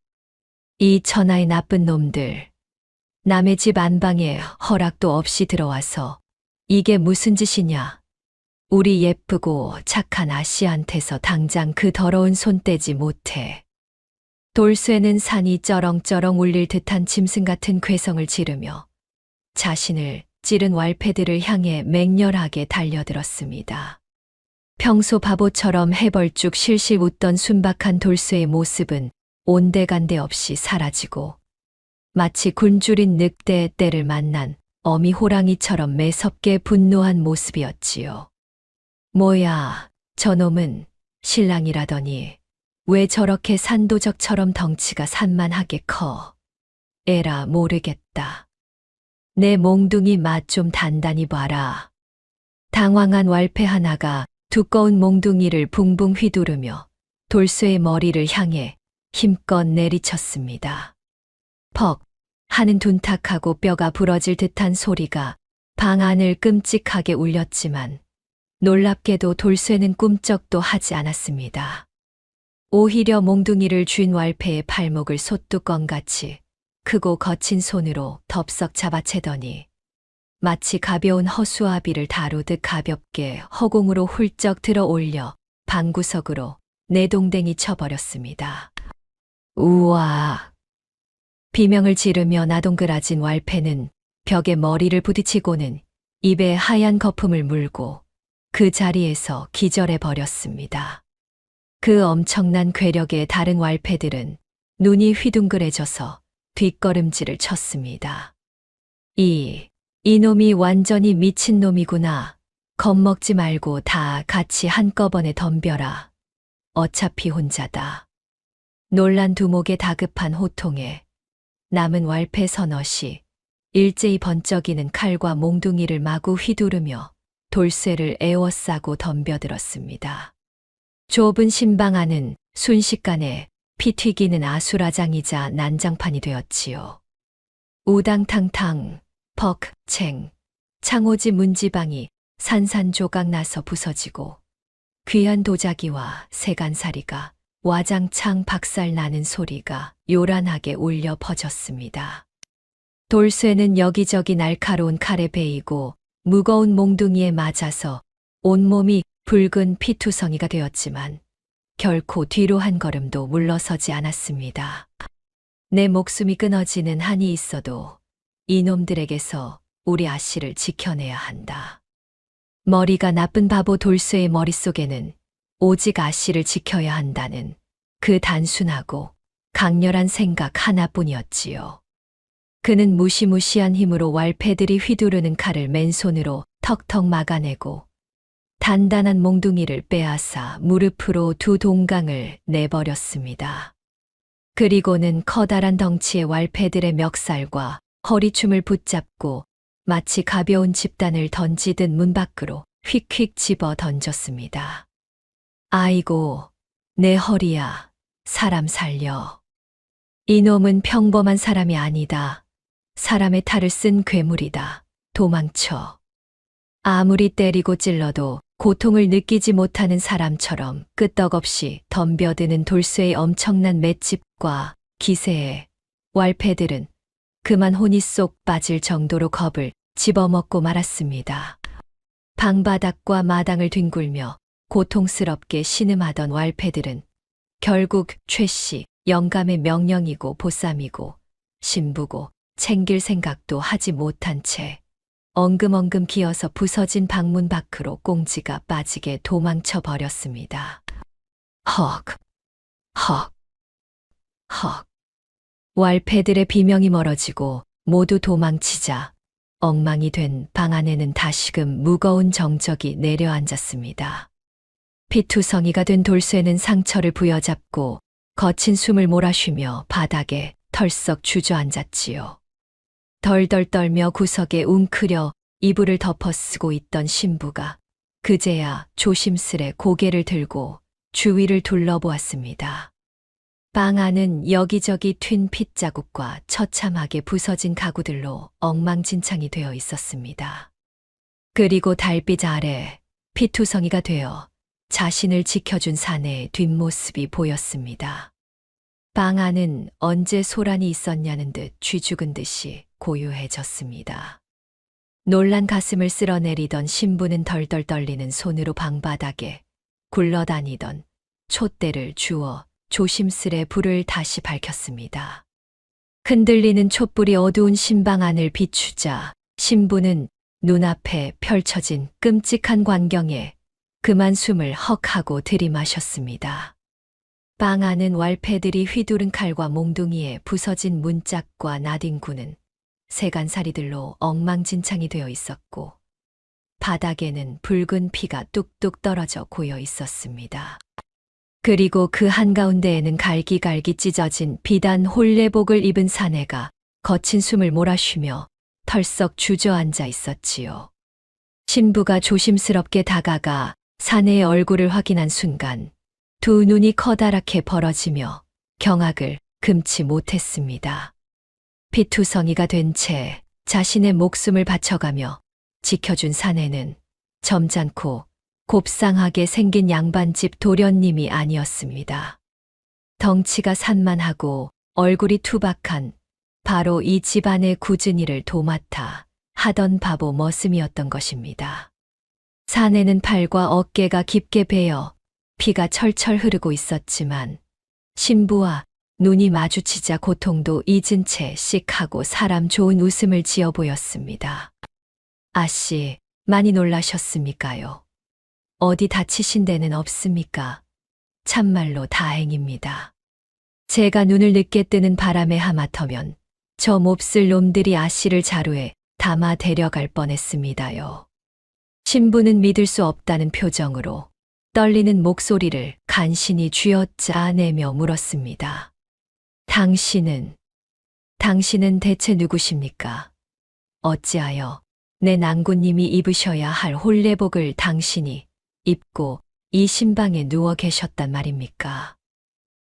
S1: 이 천하의 나쁜 놈들, 남의 집 안방에 허락도 없이 들어와서 이게 무슨 짓이냐? 우리 예쁘고 착한 아씨한테서 당장 그 더러운 손 떼지 못해. 돌쇠는 산이 쩌렁쩌렁 울릴 듯한 짐승 같은 괴성을 지르며 자신을 찌른 왈패들을 향해 맹렬하게 달려들었습니다. 평소 바보처럼 해벌쭉 실실 웃던 순박한 돌쇠의 모습은 온데간데 없이 사라지고 마치 굶주린 늑대의 떼를 만난 어미 호랑이처럼 매섭게 분노한 모습이었지요. 뭐야, 저놈은 신랑이라더니 왜 저렇게 산도적처럼 덩치가 산만하게 커? 에라 모르겠다. 내 몽둥이 맛 좀 단단히 봐라. 당황한 왈패 하나가 두꺼운 몽둥이를 붕붕 휘두르며 돌쇠의 머리를 향해 힘껏 내리쳤습니다. 퍽 하는 둔탁하고 뼈가 부러질 듯한 소리가 방 안을 끔찍하게 울렸지만 놀랍게도 돌쇠는 꿈쩍도 하지 않았습니다. 오히려 몽둥이를 쥔 왈패의 팔목을 솥뚜껑같이 크고 거친 손으로 덥석 잡아채더니 마치 가벼운 허수아비를 다루듯 가볍게 허공으로 훌쩍 들어 올려 방구석으로 내동댕이 쳐버렸습니다. 우와! 비명을 지르며 나동그라진 왈패는 벽에 머리를 부딪히고는 입에 하얀 거품을 물고 그 자리에서 기절해 버렸습니다. 그 엄청난 괴력에 다른 왈패들은 눈이 휘둥그레져서 뒷걸음질을 쳤습니다. 이놈이 완전히 미친놈이구나. 겁먹지 말고 다 같이 한꺼번에 덤벼라. 어차피 혼자다. 놀란 두목의 다급한 호통에 남은 왈패 서넛이 일제히 번쩍이는 칼과 몽둥이를 마구 휘두르며 돌쇠를 에워싸고 덤벼들었습니다. 좁은 신방 안은 순식간에 피 튀기는 아수라장이자 난장판이 되었지요. 우당탕탕, 퍽, 챙, 창호지 문지방이 산산조각 나서 부서지고 귀한 도자기와 세간살이가 와장창 박살나는 소리가 요란하게 울려 퍼졌습니다. 돌쇠는 여기저기 날카로운 칼에 베이고 무거운 몽둥이에 맞아서 온몸이 붉은 피투성이가 되었지만 결코 뒤로 한 걸음도 물러서지 않았습니다. 내 목숨이 끊어지는 한이 있어도 이놈들에게서 우리 아씨를 지켜내야 한다. 머리가 나쁜 바보 돌쇠의 머릿속에는 오직 아씨를 지켜야 한다는 그 단순하고 강렬한 생각 하나뿐이었지요. 그는 무시무시한 힘으로 왈패들이 휘두르는 칼을 맨손으로 턱턱 막아내고 단단한 몽둥이를 빼앗아 무릎으로 두 동강을 내버렸습니다. 그리고는 커다란 덩치의 왈패들의 멱살과 허리춤을 붙잡고 마치 가벼운 집단을 던지듯 문 밖으로 휙휙 집어 던졌습니다. 아이고, 내 허리야, 사람 살려. 이놈은 평범한 사람이 아니다. 사람의 탈을 쓴 괴물이다. 도망쳐. 아무리 때리고 찔러도 고통을 느끼지 못하는 사람처럼 끄떡없이 덤벼드는 돌쇠의 엄청난 맷집과 기세에 왈패들은 그만 혼이 쏙 빠질 정도로 겁을 집어먹고 말았습니다. 방바닥과 마당을 뒹굴며 고통스럽게 신음하던 왈패들은 결국 최씨 영감의 명령이고 보쌈이고 신부고 챙길 생각도 하지 못한 채 엉금엉금 기어서 부서진 방문 밖으로 꽁지가 빠지게 도망쳐 버렸습니다. 헉, 헉, 헉. 왈패들의 비명이 멀어지고 모두 도망치자 엉망이 된 방 안에는 다시금 무거운 정적이 내려앉았습니다. 피투성이가 된 돌쇠는 상처를 부여잡고 거친 숨을 몰아쉬며 바닥에 털썩 주저앉았지요. 덜덜 떨며 구석에 웅크려 이불을 덮어쓰고 있던 신부가 그제야 조심스레 고개를 들고 주위를 둘러보았습니다. 방 안은 여기저기 튄 핏자국과 처참하게 부서진 가구들로 엉망진창이 되어 있었습니다. 그리고 달빛 아래 피투성이가 되어 자신을 지켜준 사내의 뒷모습이 보였습니다. 방 안은 언제 소란이 있었냐는 듯 쥐죽은 듯이 고요해졌습니다. 놀란 가슴을 쓸어내리던 신부는 덜덜 떨리는 손으로 방바닥에 굴러다니던 촛대를 주워 조심스레 불을 다시 밝혔습니다. 흔들리는 촛불이 어두운 신방 안을 비추자 신부는 눈앞에 펼쳐진 끔찍한 광경에 그만 숨을 헉하고 들이마셨습니다. 방 안은 왈패들이 휘두른 칼과 몽둥이에 부서진 문짝과 나뒹구는 세간살이들로 엉망진창이 되어 있었고 바닥에는 붉은 피가 뚝뚝 떨어져 고여 있었습니다. 그리고 그 한가운데에는 갈기갈기 찢어진 비단 홀레복을 입은 사내가 거친 숨을 몰아쉬며 털썩 주저앉아 있었지요. 신부가 조심스럽게 다가가 사내의 얼굴을 확인한 순간 두 눈이 커다랗게 벌어지며 경악을 금치 못했습니다. 피투성이가 된 채 자신의 목숨을 바쳐가며 지켜준 사내는 점잖고 곱상하게 생긴 양반집 도련님이 아니었습니다. 덩치가 산만하고 얼굴이 투박한 바로 이 집안의 굳은 일을 도맡아 하던 바보 머슴이었던 것입니다. 사내는 팔과 어깨가 깊게 베어 피가 철철 흐르고 있었지만 신부와 눈이 마주치자 고통도 잊은 채 씩하고 사람 좋은 웃음을 지어 보였습니다. 아씨, 많이 놀라셨습니까요? 어디 다치신 데는 없습니까? 참말로 다행입니다. 제가 눈을 늦게 뜨는 바람에 하마터면 저 몹쓸 놈들이 아씨를 자루에 담아 데려갈 뻔했습니다요. 신부는 믿을 수 없다는 표정으로 떨리는 목소리를 간신히 쥐어짜내며 물었습니다. 당신은 대체 누구십니까? 어찌하여 내 낭구님이 입으셔야 할 혼례복을 당신이 입고 이 신방에 누워 계셨단 말입니까?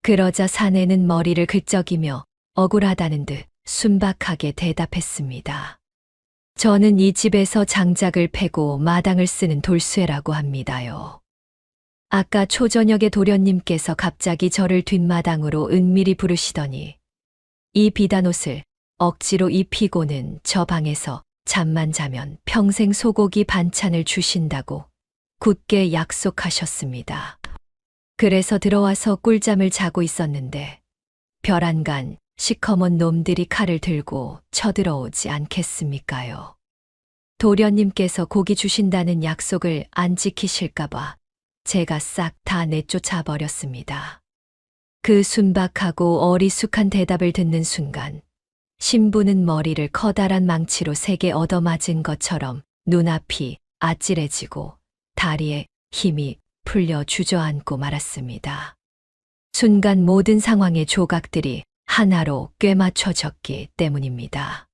S1: 그러자 사내는 머리를 긁적이며 억울하다는 듯 순박하게 대답했습니다. 저는 이 집에서 장작을 패고 마당을 쓰는 돌쇠라고 합니다요. 아까 초저녁에 도련님께서 갑자기 저를 뒷마당으로 은밀히 부르시더니 이 비단옷을 억지로 입히고는 저 방에서 잠만 자면 평생 소고기 반찬을 주신다고 굳게 약속하셨습니다. 그래서 들어와서 꿀잠을 자고 있었는데 벼란간 시커먼 놈들이 칼을 들고 쳐들어오지 않겠습니까요? 도련님께서 고기 주신다는 약속을 안 지키실까봐 제가 싹 다 내쫓아 버렸습니다. 그 순박하고 어리숙한 대답을 듣는 순간 신부는 머리를 커다란 망치로 세게 얻어맞은 것처럼 눈앞이 아찔해지고 다리에 힘이 풀려 주저앉고 말았습니다. 순간 모든 상황의 조각들이 하나로 꿰맞춰졌기 때문입니다.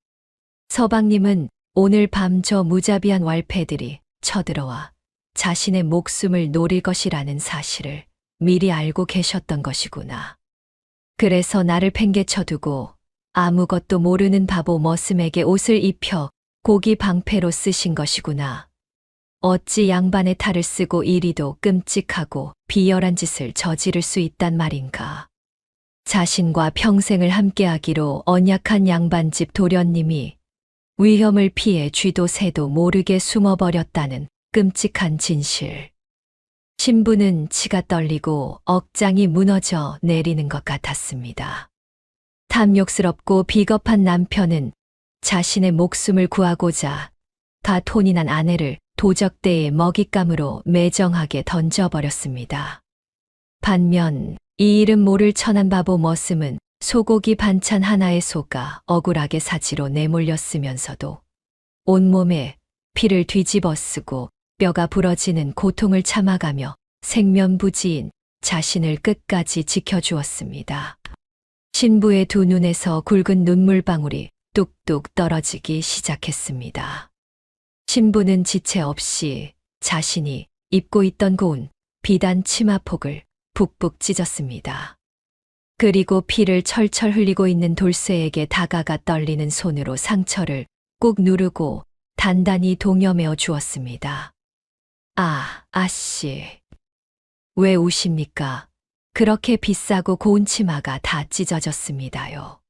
S1: 서방님은 오늘 밤 저 무자비한 왈패들이 쳐들어와 자신의 목숨을 노릴 것이라는 사실을 미리 알고 계셨던 것이구나. 그래서 나를 팽개쳐두고 아무것도 모르는 바보 머슴에게 옷을 입혀 고기 방패로 쓰신 것이구나. 어찌 양반의 탈을 쓰고 이리도 끔찍하고 비열한 짓을 저지를 수 있단 말인가. 자신과 평생을 함께하기로 언약한 양반집 도련님이 위험을 피해 쥐도 새도 모르게 숨어버렸다는 끔찍한 진실. 신부는 치가 떨리고 억장이 무너져 내리는 것 같았습니다. 탐욕스럽고 비겁한 남편은 자신의 목숨을 구하고자 다 혼이 난 아내를 도적대의 먹잇감으로 매정하게 던져버렸습니다. 반면 이 이름 모를 천한 바보 머슴은 소고기 반찬 하나에 속아 억울하게 사지로 내몰렸으면서도 온몸에 피를 뒤집어 쓰고 뼈가 부러지는 고통을 참아가며 생면부지인 자신을 끝까지 지켜주었습니다. 신부의 두 눈에서 굵은 눈물방울이 뚝뚝 떨어지기 시작했습니다. 신부는 지체 없이 자신이 입고 있던 고운 비단 치마폭을 북북 찢었습니다. 그리고 피를 철철 흘리고 있는 돌쇠에게 다가가 떨리는 손으로 상처를 꾹 누르고 단단히 동여매어 주었습니다. 아씨. 왜 우십니까? 그렇게 비싸고 고운 치마가 다 찢어졌습니다요.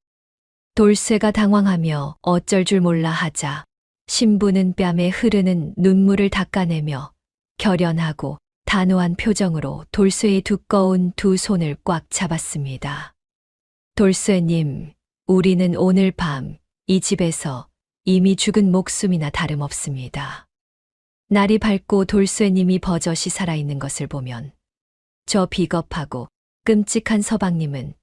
S1: 돌쇠가 당황하며 어쩔 줄 몰라 하자 신부는 뺨에 흐르는 눈물을 닦아내며 결연하고 단호한 표정으로 돌쇠의 두꺼운 두 손을 꽉 잡았습니다. 돌쇠님, 우리는 오늘 밤 이 집에서 이미 죽은 목숨이나 다름없습니다. 날이 밝고 돌쇠님이 버젓이 살아있는 것을 보면 저 비겁하고 끔찍한 서방님은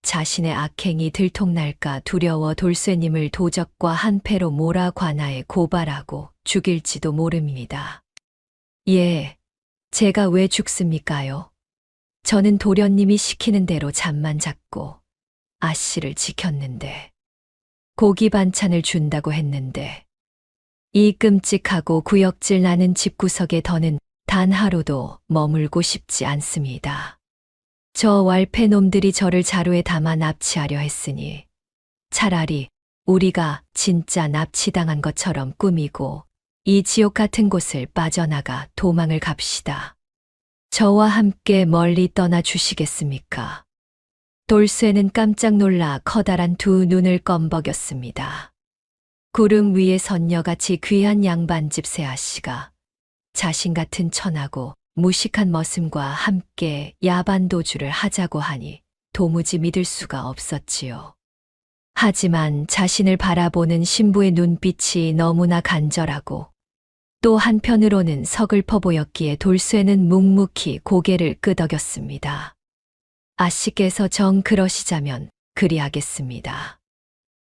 S1: 자신의 악행이 들통날까 두려워 돌쇠님을 도적과 한패로 몰아 관아에 고발하고 죽일지도 모릅니다. 예, 제가 왜 죽습니까요? 저는 도련님이 시키는 대로 잠만 잤고 아씨를 지켰는데 고기 반찬을 준다고 했는데 이 끔찍하고 구역질 나는 집구석에 더는 단 하루도 머물고 싶지 않습니다. 저 왈패 놈들이 저를 자루에 담아 납치하려 했으니 차라리 우리가 진짜 납치당한 것처럼 꾸미고 이 지옥 같은 곳을 빠져나가 도망을 갑시다. 저와 함께 멀리 떠나 주시겠습니까? 돌쇠는 깜짝 놀라 커다란 두 눈을 껌벅였습니다. 구름 위에 선녀같이 귀한 양반집 새아씨가 자신 같은 천하고 무식한 머슴과 함께 야반도주를 하자고 하니 도무지 믿을 수가 없었지요. 하지만 자신을 바라보는 신부의 눈빛이 너무나 간절하고 또 한편으로는 서글퍼 보였기에 돌쇠는 묵묵히 고개를 끄덕였습니다. 아씨께서 정 그러시자면 그리하겠습니다.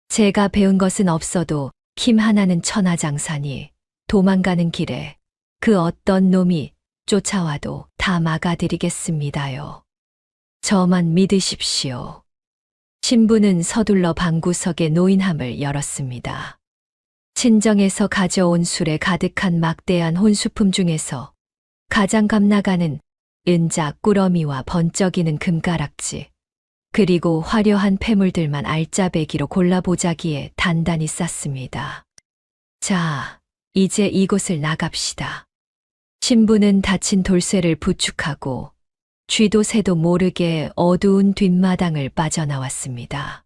S1: 제가 배운 것은 없어도 힘 하나는 천하장사니 도망가는 길에 그 어떤 놈이 쫓아와도 다 막아드리겠습니다요. 저만 믿으십시오. 신부는 서둘러 방구석에 노인함을 열었습니다. 친정에서 가져온 술에 가득한 막대한 혼수품 중에서 가장 값나가는 은자 꾸러미와 번쩍이는 금가락지, 그리고 화려한 폐물들만 알짜배기로 골라보자기에 단단히 쌌습니다. 자, 이제 이곳을 나갑시다. 신부는 다친 돌쇠를 부축하고 쥐도 새도 모르게 어두운 뒷마당을 빠져나왔습니다.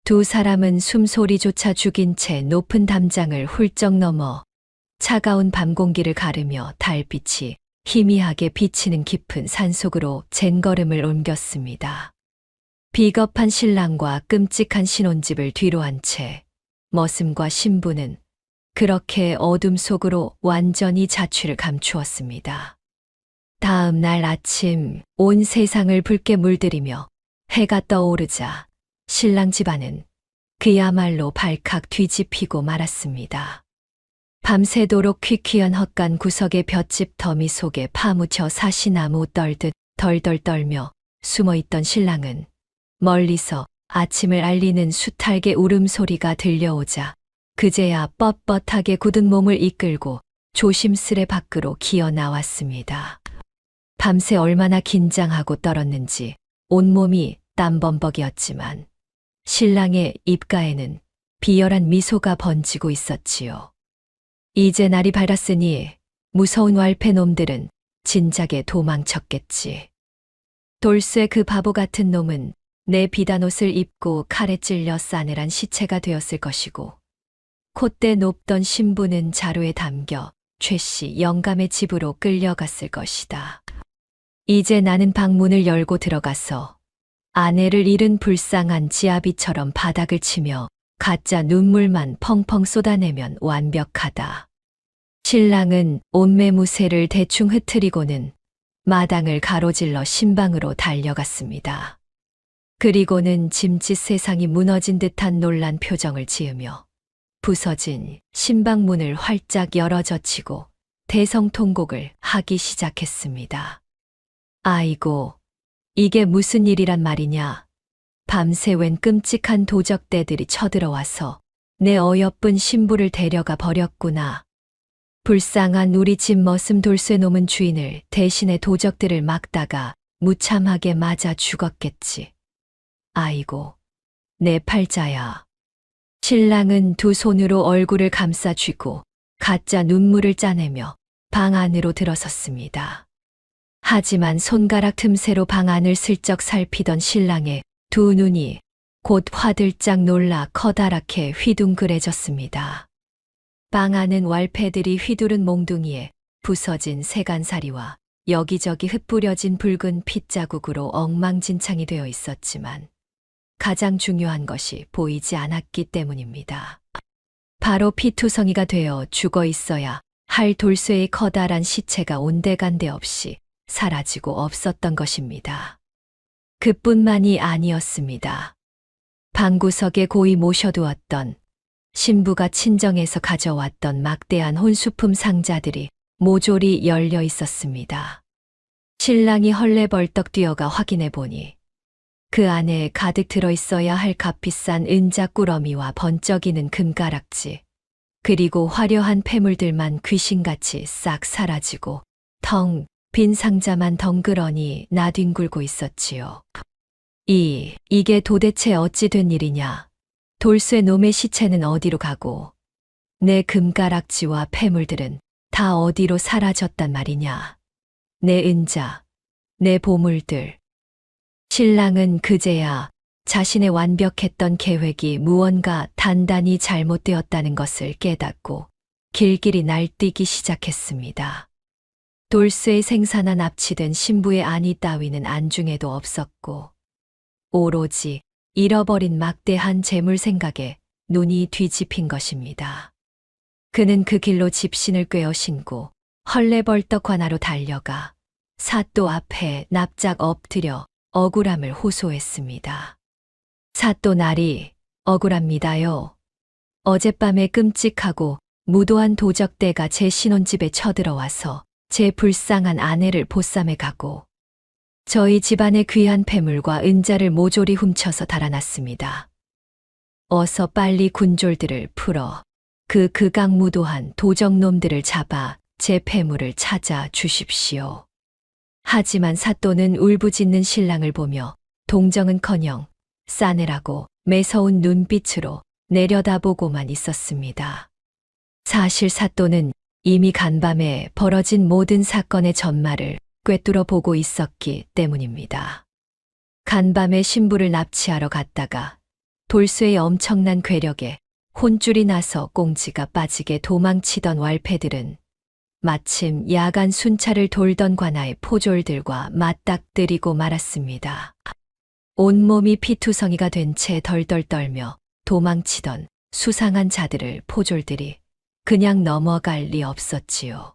S1: 두 사람은 숨소리조차 죽인 채 높은 담장을 훌쩍 넘어 차가운 밤 공기를 가르며 달빛이 희미하게 비치는 깊은 산속으로 젠걸음을 옮겼습니다. 비겁한 신랑과 끔찍한 신혼집을 뒤로한 채 머슴과 신부는 그렇게 어둠 속으로 완전히 자취를 감추었습니다. 다음 날 아침 온 세상을 붉게 물들이며 해가 떠오르자 신랑 집안은 그야말로 발칵 뒤집히고 말았습니다. 밤새도록 퀴퀴한 헛간 구석의 볏짚 더미 속에 파묻혀 사시나무 떨듯 덜덜 떨며 숨어있던 신랑은 멀리서 아침을 알리는 수탈개 울음소리가 들려오자 그제야 뻣뻣하게 굳은 몸을 이끌고 조심스레 밖으로 기어 나왔습니다. 밤새 얼마나 긴장하고 떨었는지 온몸이 땀범벅이었지만 신랑의 입가에는 비열한 미소가 번지고 있었지요. 이제 날이 밝았으니 무서운 왈패놈들은 진작에 도망쳤겠지. 돌쇠 그 바보 같은 놈은 내 비단옷을 입고 칼에 찔려 싸늘한 시체가 되었을 것이고 콧대 높던 신부는 자루에 담겨 최씨 영감의 집으로 끌려갔을 것이다. 이제 나는 방문을 열고 들어가서 아내를 잃은 불쌍한 지아비처럼 바닥을 치며 가짜 눈물만 펑펑 쏟아내면 완벽하다. 신랑은 옷매무새를 대충 흐트리고는 마당을 가로질러 신방으로 달려갔습니다. 그리고는 짐짓 세상이 무너진 듯한 놀란 표정을 지으며 부서진 신방 문을 활짝 열어젖히고 대성통곡을 하기 시작했습니다. 아이고, 이게 무슨 일이란 말이냐. 밤새 웬 끔찍한 도적대들이 쳐들어와서 내 어여쁜 신부를 데려가 버렸구나. 불쌍한 우리 집 머슴 돌쇠놈은 주인을 대신에 도적들을 막다가 무참하게 맞아 죽었겠지. 아이고, 내 팔자야. 신랑은 두 손으로 얼굴을 감싸 쥐고 가짜 눈물을 짜내며 방 안으로 들어섰습니다. 하지만 손가락 틈새로 방 안을 슬쩍 살피던 신랑의 두 눈이 곧 화들짝 놀라 커다랗게 휘둥그레졌습니다. 방 안은 왈패들이 휘두른 몽둥이에 부서진 세간살이와 여기저기 흩뿌려진 붉은 핏자국으로 엉망진창이 되어 있었지만 가장 중요한 것이 보이지 않았기 때문입니다. 바로 피투성이가 되어 죽어 있어야 할 돌쇠의 커다란 시체가 온데간데 없이 사라지고 없었던 것입니다. 그뿐만이 아니었습니다. 방구석에 고이 모셔두었던 신부가 친정에서 가져왔던 막대한 혼수품 상자들이 모조리 열려 있었습니다. 신랑이 헐레벌떡 뛰어가 확인해 보니 그 안에 가득 들어있어야 할 값비싼 은자 꾸러미와 번쩍이는 금가락지, 그리고 화려한 폐물들만 귀신같이 싹 사라지고 텅 빈 상자만 덩그러니 나뒹굴고 있었지요. 이게 도대체 어찌 된 일이냐? 돌쇠 놈의 시체는 어디로 가고 내 금가락지와 폐물들은 다 어디로 사라졌단 말이냐? 내 은자, 내 보물들. 신랑은 그제야 자신의 완벽했던 계획이 무언가 단단히 잘못되었다는 것을 깨닫고 길길이 날뛰기 시작했습니다. 돌쇠의 생사나 납치된 신부의 안위 따위는 안중에도 없었고 오로지 잃어버린 막대한 재물 생각에 눈이 뒤집힌 것입니다. 그는 그 길로 집신을 꿰어 신고 헐레벌떡 관하로 달려가 사또 앞에 납작 엎드려 억울함을 호소했습니다. 사또 나리, 억울합니다요. 어젯밤에 끔찍하고 무도한 도적대가 제 신혼집에 쳐들어와서 제 불쌍한 아내를 보쌈해 가고 저희 집안의 귀한 패물과 은자를 모조리 훔쳐서 달아났습니다. 어서 빨리 군졸들을 풀어 그 극악무도한 도적놈들을 잡아 제 패물을 찾아 주십시오. 하지만 사또는 울부짖는 신랑을 보며 동정은커녕 싸늘하고 매서운 눈빛으로 내려다보고만 있었습니다. 사실 사또는 이미 간밤에 벌어진 모든 사건의 전말을 꿰뚫어 보고 있었기 때문입니다. 간밤에 신부를 납치하러 갔다가 돌쇠의 엄청난 괴력에 혼쭐이 나서 꽁지가 빠지게 도망치던 왈패들은 마침 야간 순찰을 돌던 관아의 포졸들과 맞닥뜨리고 말았습니다. 온몸이 피투성이가 된 채 덜덜 떨며 도망치던 수상한 자들을 포졸들이 그냥 넘어갈 리 없었지요.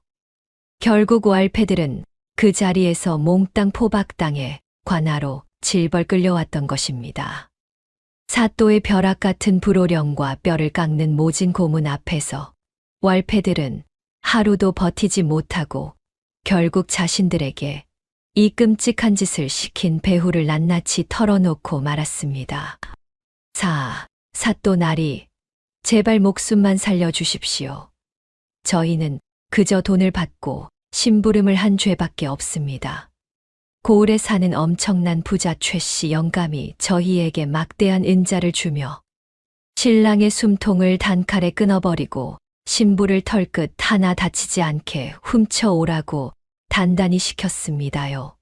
S1: 결국 왈패들은 그 자리에서 몽땅 포박당해 관아로 질벌 끌려왔던 것입니다. 사또의 벼락 같은 불호령과 뼈를 깎는 모진 고문 앞에서 왈패들은 하루도 버티지 못하고 결국 자신들에게 이 끔찍한 짓을 시킨 배후를 낱낱이 털어놓고 말았습니다. 사또 나리, 제발 목숨만 살려주십시오. 저희는 그저 돈을 받고 심부름을 한 죄밖에 없습니다. 고을에 사는 엄청난 부자 최씨 영감이 저희에게 막대한 은자를 주며 신랑의 숨통을 단칼에 끊어버리고 신부를 털끝 하나 다치지 않게 훔쳐오라고 단단히 시켰습니다요.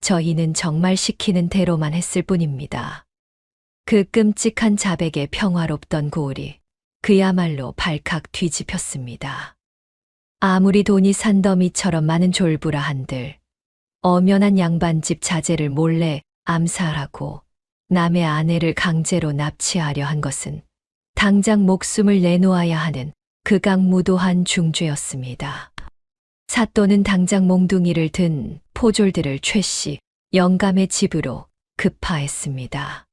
S1: 저희는 정말 시키는 대로만 했을 뿐입니다. 그 끔찍한 자백에 평화롭던 고을이 그야말로 발칵 뒤집혔습니다. 아무리 돈이 산더미처럼 많은 졸부라 한들 엄연한 양반집 자제를 몰래 암살하고 남의 아내를 강제로 납치하려 한 것은 당장 목숨을 내놓아야 하는 극악무도한 중죄였습니다. 사또는 당장 몽둥이를 든 포졸들을 최씨 영감의 집으로 급파했습니다.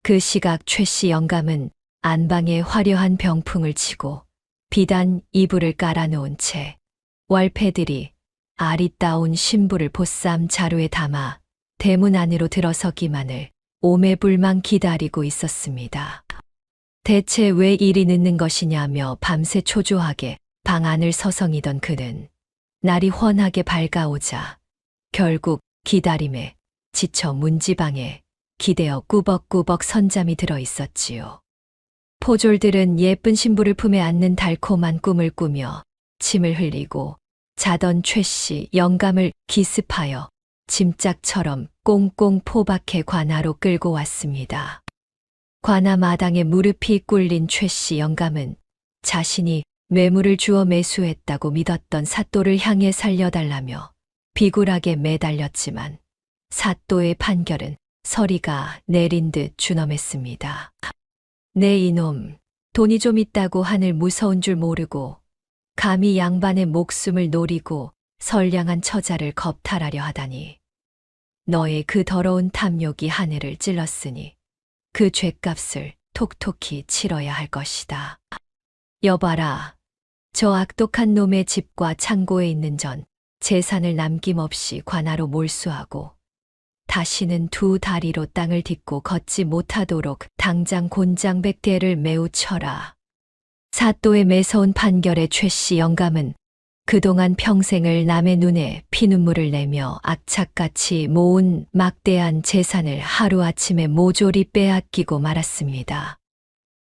S1: 그 시각 최씨 영감은 안방에 화려한 병풍을 치고 비단 이불을 깔아놓은 채 왈패들이 아리따운 신부를 보쌈 자루에 담아 대문 안으로 들어서기만을 오매불망 기다리고 있었습니다. 대체 왜 일이 늦는 것이냐며 밤새 초조하게 방 안을 서성이던 그는 날이 훤하게 밝아오자 결국 기다림에 지쳐 문지방에 기대어 꾸벅꾸벅 선잠이 들어 있었지요. 포졸들은 예쁜 신부를 품에 안는 달콤한 꿈을 꾸며 침을 흘리고 자던 최씨 영감을 기습하여 짐짝처럼 꽁꽁 포박해 관아로 끌고 왔습니다. 관아 마당에 무릎이 꿇린 최씨 영감은 자신이 뇌물을 주어 매수했다고 믿었던 사또를 향해 살려달라며 비굴하게 매달렸지만 사또의 판결은 서리가 내린 듯 준엄했습니다. 내 이놈, 돈이 좀 있다고 하늘 무서운 줄 모르고 감히 양반의 목숨을 노리고 선량한 처자를 겁탈하려 하다니. 너의 그 더러운 탐욕이 하늘을 찔렀으니 그 죗값을 톡톡히 치러야 할 것이다. 여봐라, 저 악독한 놈의 집과 창고에 있는 전 재산을 남김없이 관아로 몰수하고 다시는 두 다리로 땅을 딛고 걷지 못하도록 당장 곤장백대를 매우 쳐라. 사또의 매서운 판결에 최씨 영감은 그동안 평생을 남의 눈에 피눈물을 내며 악착같이 모은 막대한 재산을 하루아침에 모조리 빼앗기고 말았습니다.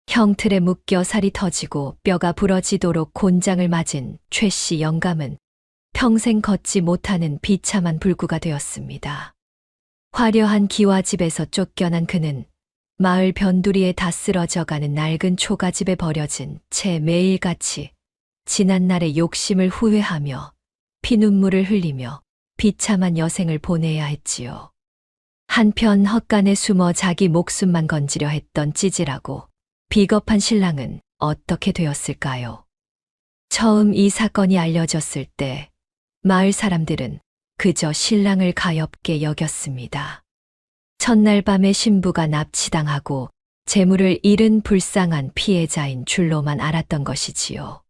S1: 형틀에 묶여 살이 터지고 뼈가 부러지도록 곤장을 맞은 최씨 영감은 평생 걷지 못하는 비참한 불구가 되었습니다. 화려한 기와집에서 쫓겨난 그는 마을 변두리에 다 쓰러져가는 낡은 초가집에 버려진 채 매일같이 지난날의 욕심을 후회하며 피눈물을 흘리며 비참한 여생을 보내야 했지요. 한편 헛간에 숨어 자기 목숨만 건지려 했던 찌질하고 비겁한 신랑은 어떻게 되었을까요? 처음 이 사건이 알려졌을 때 마을 사람들은 그저 신랑을 가엾게 여겼습니다. 첫날 밤에 신부가 납치당하고 재물을 잃은 불쌍한 피해자인 줄로만 알았던 것이지요.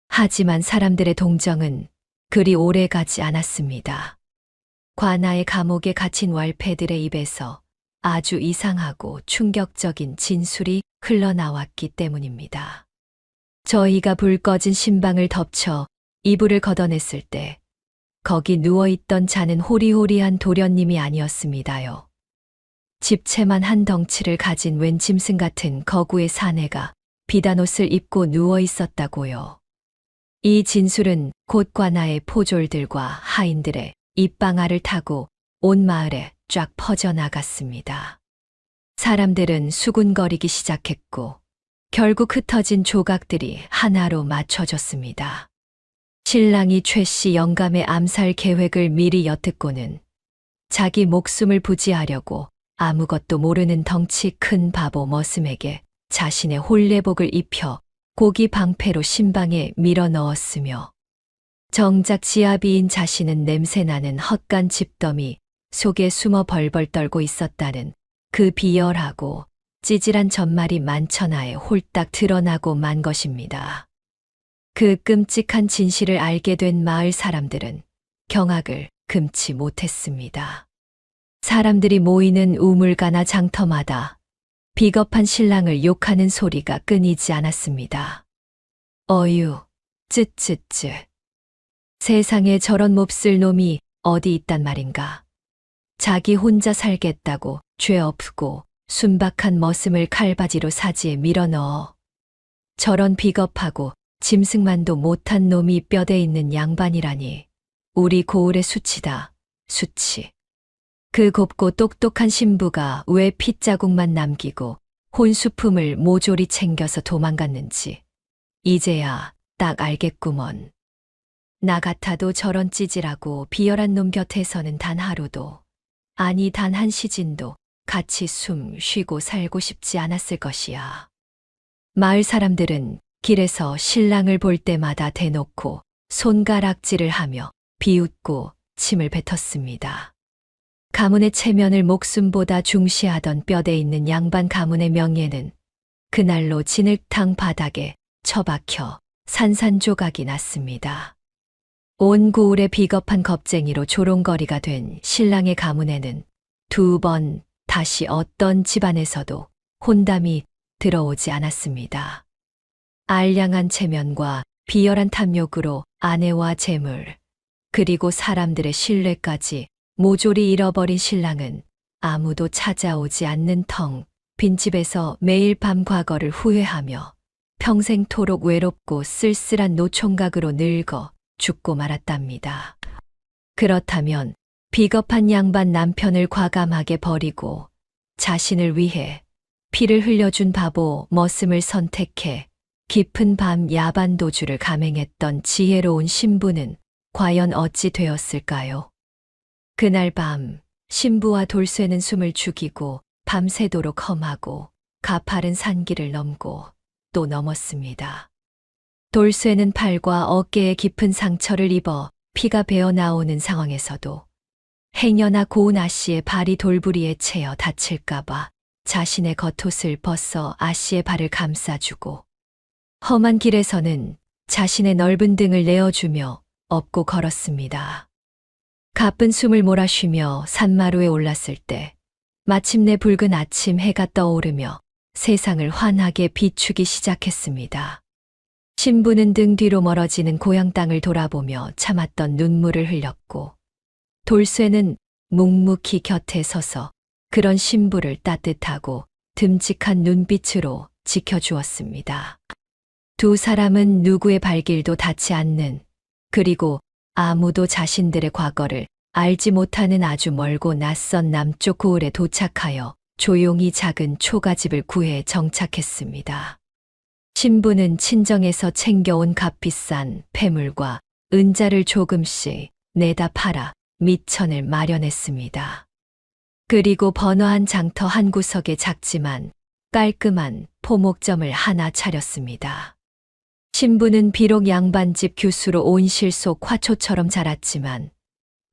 S1: 하지만 사람들의 동정은 그리 오래 가지 않았습니다. 관아의 감옥에 갇힌 월패들의 입에서 아주 이상하고 충격적인 진술이 흘러나왔기 때문입니다. 저희가 불 꺼진 신방을 덮쳐 이불을 걷어냈을 때 거기 누워있던 자는 호리호리한 도련님이 아니었습니다요. 집채만 한 덩치를 가진 웬 짐승 같은 거구의 사내가 비단옷을 입고 누워 있었다고요. 이 진술은 곧 관아의 포졸들과 하인들의 입방아를 타고 온 마을에 쫙 퍼져나갔습니다. 사람들은 수군거리기 시작했고 결국 흩어진 조각들이 하나로 맞춰졌습니다. 신랑이 최 씨 영감의 암살 계획을 미리 엿듣고는 자기 목숨을 부지하려고 아무것도 모르는 덩치 큰 바보 머슴에게 자신의 홀레복을 입혀 고기 방패로 신방에 밀어 넣었으며 정작 지아비인 자신은 냄새나는 헛간 집더미 속에 숨어 벌벌 떨고 있었다는 그 비열하고 찌질한 전말이 만천하에 홀딱 드러나고 만 것입니다. 그 끔찍한 진실을 알게 된 마을 사람들은 경악을 금치 못했습니다. 사람들이 모이는 우물가나 장터마다 비겁한 신랑을 욕하는 소리가 끊이지 않았습니다. 어유, 쯧쯧쯧. 세상에 저런 몹쓸 놈이 어디 있단 말인가. 자기 혼자 살겠다고 죄 없고 순박한 머슴을 칼바지로 사지에 밀어넣어. 저런 비겁하고 짐승만도 못한 놈이 뼈대 있는 양반이라니. 우리 고을의 수치다, 수치. 그 곱고 똑똑한 신부가 왜 핏자국만 남기고 혼수품을 모조리 챙겨서 도망갔는지 이제야 딱 알겠구먼. 나 같아도 저런 찌질하고 비열한 놈 곁에서는 단 하루도, 아니 단 한 시진도 같이 숨 쉬고 살고 싶지 않았을 것이야. 마을 사람들은 길에서 신랑을 볼 때마다 대놓고 손가락질을 하며 비웃고 침을 뱉었습니다. 가문의 체면을 목숨보다 중시하던 뼈대 있는 양반 가문의 명예는 그날로 진흙탕 바닥에 처박혀 산산조각이 났습니다. 온 고을의 비겁한 겁쟁이로 조롱거리가 된 신랑의 가문에는 두 번 다시 어떤 집안에서도 혼담이 들어오지 않았습니다. 알량한 체면과 비열한 탐욕으로 아내와 재물, 그리고 사람들의 신뢰까지 모조리 잃어버린 신랑은 아무도 찾아오지 않는 텅 빈 집에서 매일 밤 과거를 후회하며 평생토록 외롭고 쓸쓸한 노총각으로 늙어 죽고 말았답니다. 그렇다면 비겁한 양반 남편을 과감하게 버리고 자신을 위해 피를 흘려준 바보 머슴을 선택해 깊은 밤 야반 도주를 감행했던 지혜로운 신부는 과연 어찌 되었을까요? 그날 밤 신부와 돌쇠는 숨을 죽이고 밤새도록 험하고 가파른 산길을 넘고 또 넘었습니다. 돌쇠는 팔과 어깨에 깊은 상처를 입어 피가 배어 나오는 상황에서도 행여나 고운 아씨의 발이 돌부리에 채여 다칠까봐 자신의 겉옷을 벗어 아씨의 발을 감싸주고 험한 길에서는 자신의 넓은 등을 내어주며 업고 걸었습니다. 가쁜 숨을 몰아쉬며 산마루에 올랐을 때 마침내 붉은 아침 해가 떠오르며 세상을 환하게 비추기 시작했습니다. 신부는 등 뒤로 멀어지는 고향 땅을 돌아보며 참았던 눈물을 흘렸고 돌쇠는 묵묵히 곁에 서서 그런 신부를 따뜻하고 듬직한 눈빛으로 지켜주었습니다. 두 사람은 누구의 발길도 닿지 않는, 그리고 아무도 자신들의 과거를 알지 못하는 아주 멀고 낯선 남쪽 고을에 도착하여 조용히 작은 초가집을 구해 정착했습니다. 신부는 친정에서 챙겨온 값비싼 폐물과 은자를 조금씩 내다 팔아 밑천을 마련했습니다. 그리고 번화한 장터 한 구석에 작지만 깔끔한 포목점을 하나 차렸습니다. 신부는 비록 양반집 교수로 온실 속 화초처럼 자랐지만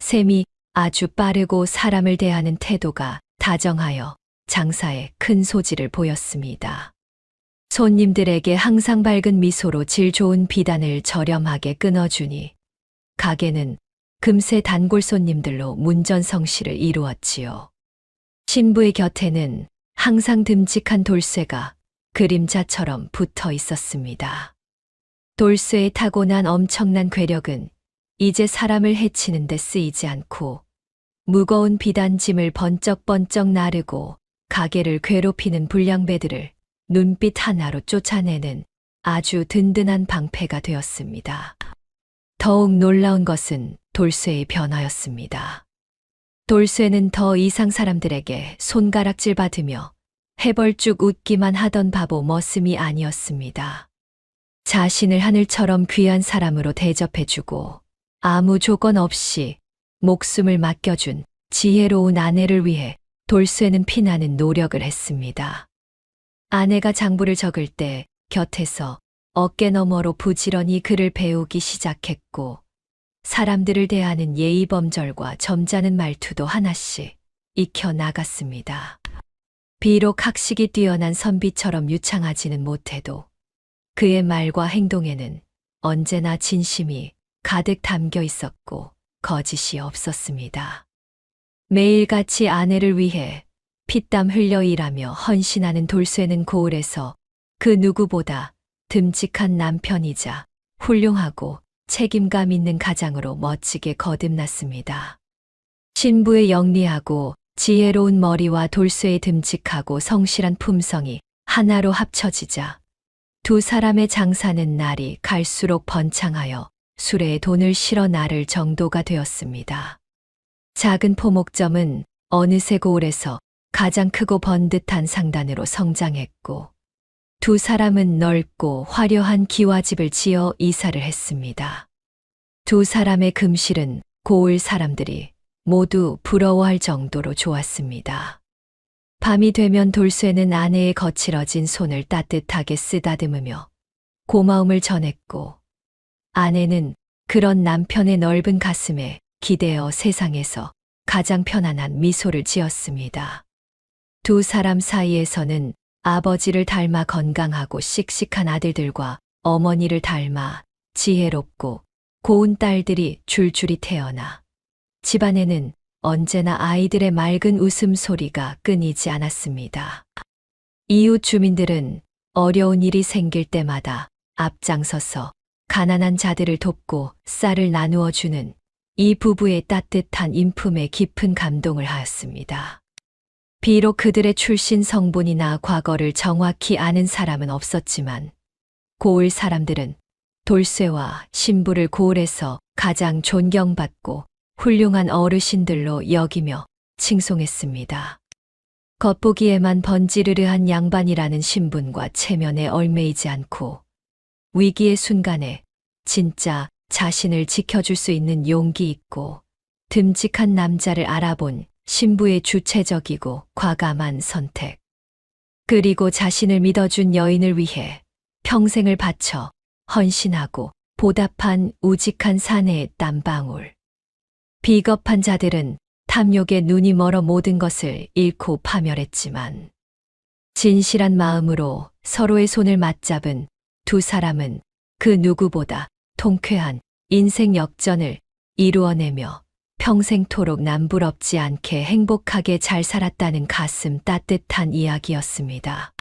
S1: 셈이 아주 빠르고 사람을 대하는 태도가 다정하여 장사에 큰 소질을 보였습니다. 손님들에게 항상 밝은 미소로 질 좋은 비단을 저렴하게 끊어주니 가게는 금세 단골 손님들로 문전성시를 이루었지요. 신부의 곁에는 항상 듬직한 돌쇠가 그림자처럼 붙어 있었습니다. 돌쇠의 타고난 엄청난 괴력은 이제 사람을 해치는 데 쓰이지 않고 무거운 비단짐을 번쩍번쩍 나르고 가게를 괴롭히는 불량배들을 눈빛 하나로 쫓아내는 아주 든든한 방패가 되었습니다. 더욱 놀라운 것은 돌쇠의 변화였습니다. 돌쇠는 더 이상 사람들에게 손가락질 받으며 해벌쭉 웃기만 하던 바보 머슴이 아니었습니다. 자신을 하늘처럼 귀한 사람으로 대접해주고 아무 조건 없이 목숨을 맡겨준 지혜로운 아내를 위해 돌쇠는 피나는 노력을 했습니다. 아내가 장부를 적을 때 곁에서 어깨너머로 부지런히 글을 배우기 시작했고 사람들을 대하는 예의범절과 점잖은 말투도 하나씩 익혀 나갔습니다. 비록 학식이 뛰어난 선비처럼 유창하지는 못해도 그의 말과 행동에는 언제나 진심이 가득 담겨 있었고 거짓이 없었습니다. 매일같이 아내를 위해 피땀 흘려 일하며 헌신하는 돌쇠는 고을에서 그 누구보다 듬직한 남편이자 훌륭하고 책임감 있는 가장으로 멋지게 거듭났습니다. 신부의 영리하고 지혜로운 머리와 돌쇠의 듬직하고 성실한 품성이 하나로 합쳐지자 두 사람의 장사는 날이 갈수록 번창하여 수레에 돈을 실어 나를 정도가 되었습니다. 작은 포목점은 어느새 고을에서 가장 크고 번듯한 상단으로 성장했고 두 사람은 넓고 화려한 기와집을 지어 이사를 했습니다. 두 사람의 금실은 고을 사람들이 모두 부러워할 정도로 좋았습니다. 밤이 되면 돌쇠는 아내의 거칠어진 손을 따뜻하게 쓰다듬으며 고마움을 전했고 아내는 그런 남편의 넓은 가슴에 기대어 세상에서 가장 편안한 미소를 지었습니다. 두 사람 사이에서는 아버지를 닮아 건강하고 씩씩한 아들들과 어머니를 닮아 지혜롭고 고운 딸들이 줄줄이 태어나 집안에는 언제나 아이들의 맑은 웃음소리가 끊이지 않았습니다. 이웃 주민들은 어려운 일이 생길 때마다 앞장서서 가난한 자들을 돕고 쌀을 나누어 주는 이 부부의 따뜻한 인품에 깊은 감동을 하였습니다. 비록 그들의 출신 성분이나 과거를 정확히 아는 사람은 없었지만 고을 사람들은 돌쇠와 신부를 고을에서 가장 존경받고 훌륭한 어르신들로 여기며 칭송했습니다. 겉보기에만 번지르르한 양반이라는 신분과 체면에 얽매이지 않고 위기의 순간에 진짜 자신을 지켜줄 수 있는 용기 있고 듬직한 남자를 알아본 신부의 주체적이고 과감한 선택. 그리고 자신을 믿어준 여인을 위해 평생을 바쳐 헌신하고 보답한 우직한 사내의 땀방울. 비겁한 자들은 탐욕에 눈이 멀어 모든 것을 잃고 파멸했지만 진실한 마음으로 서로의 손을 맞잡은 두 사람은 그 누구보다 통쾌한 인생 역전을 이루어내며 평생토록 남부럽지 않게 행복하게 잘 살았다는 가슴 따뜻한 이야기였습니다.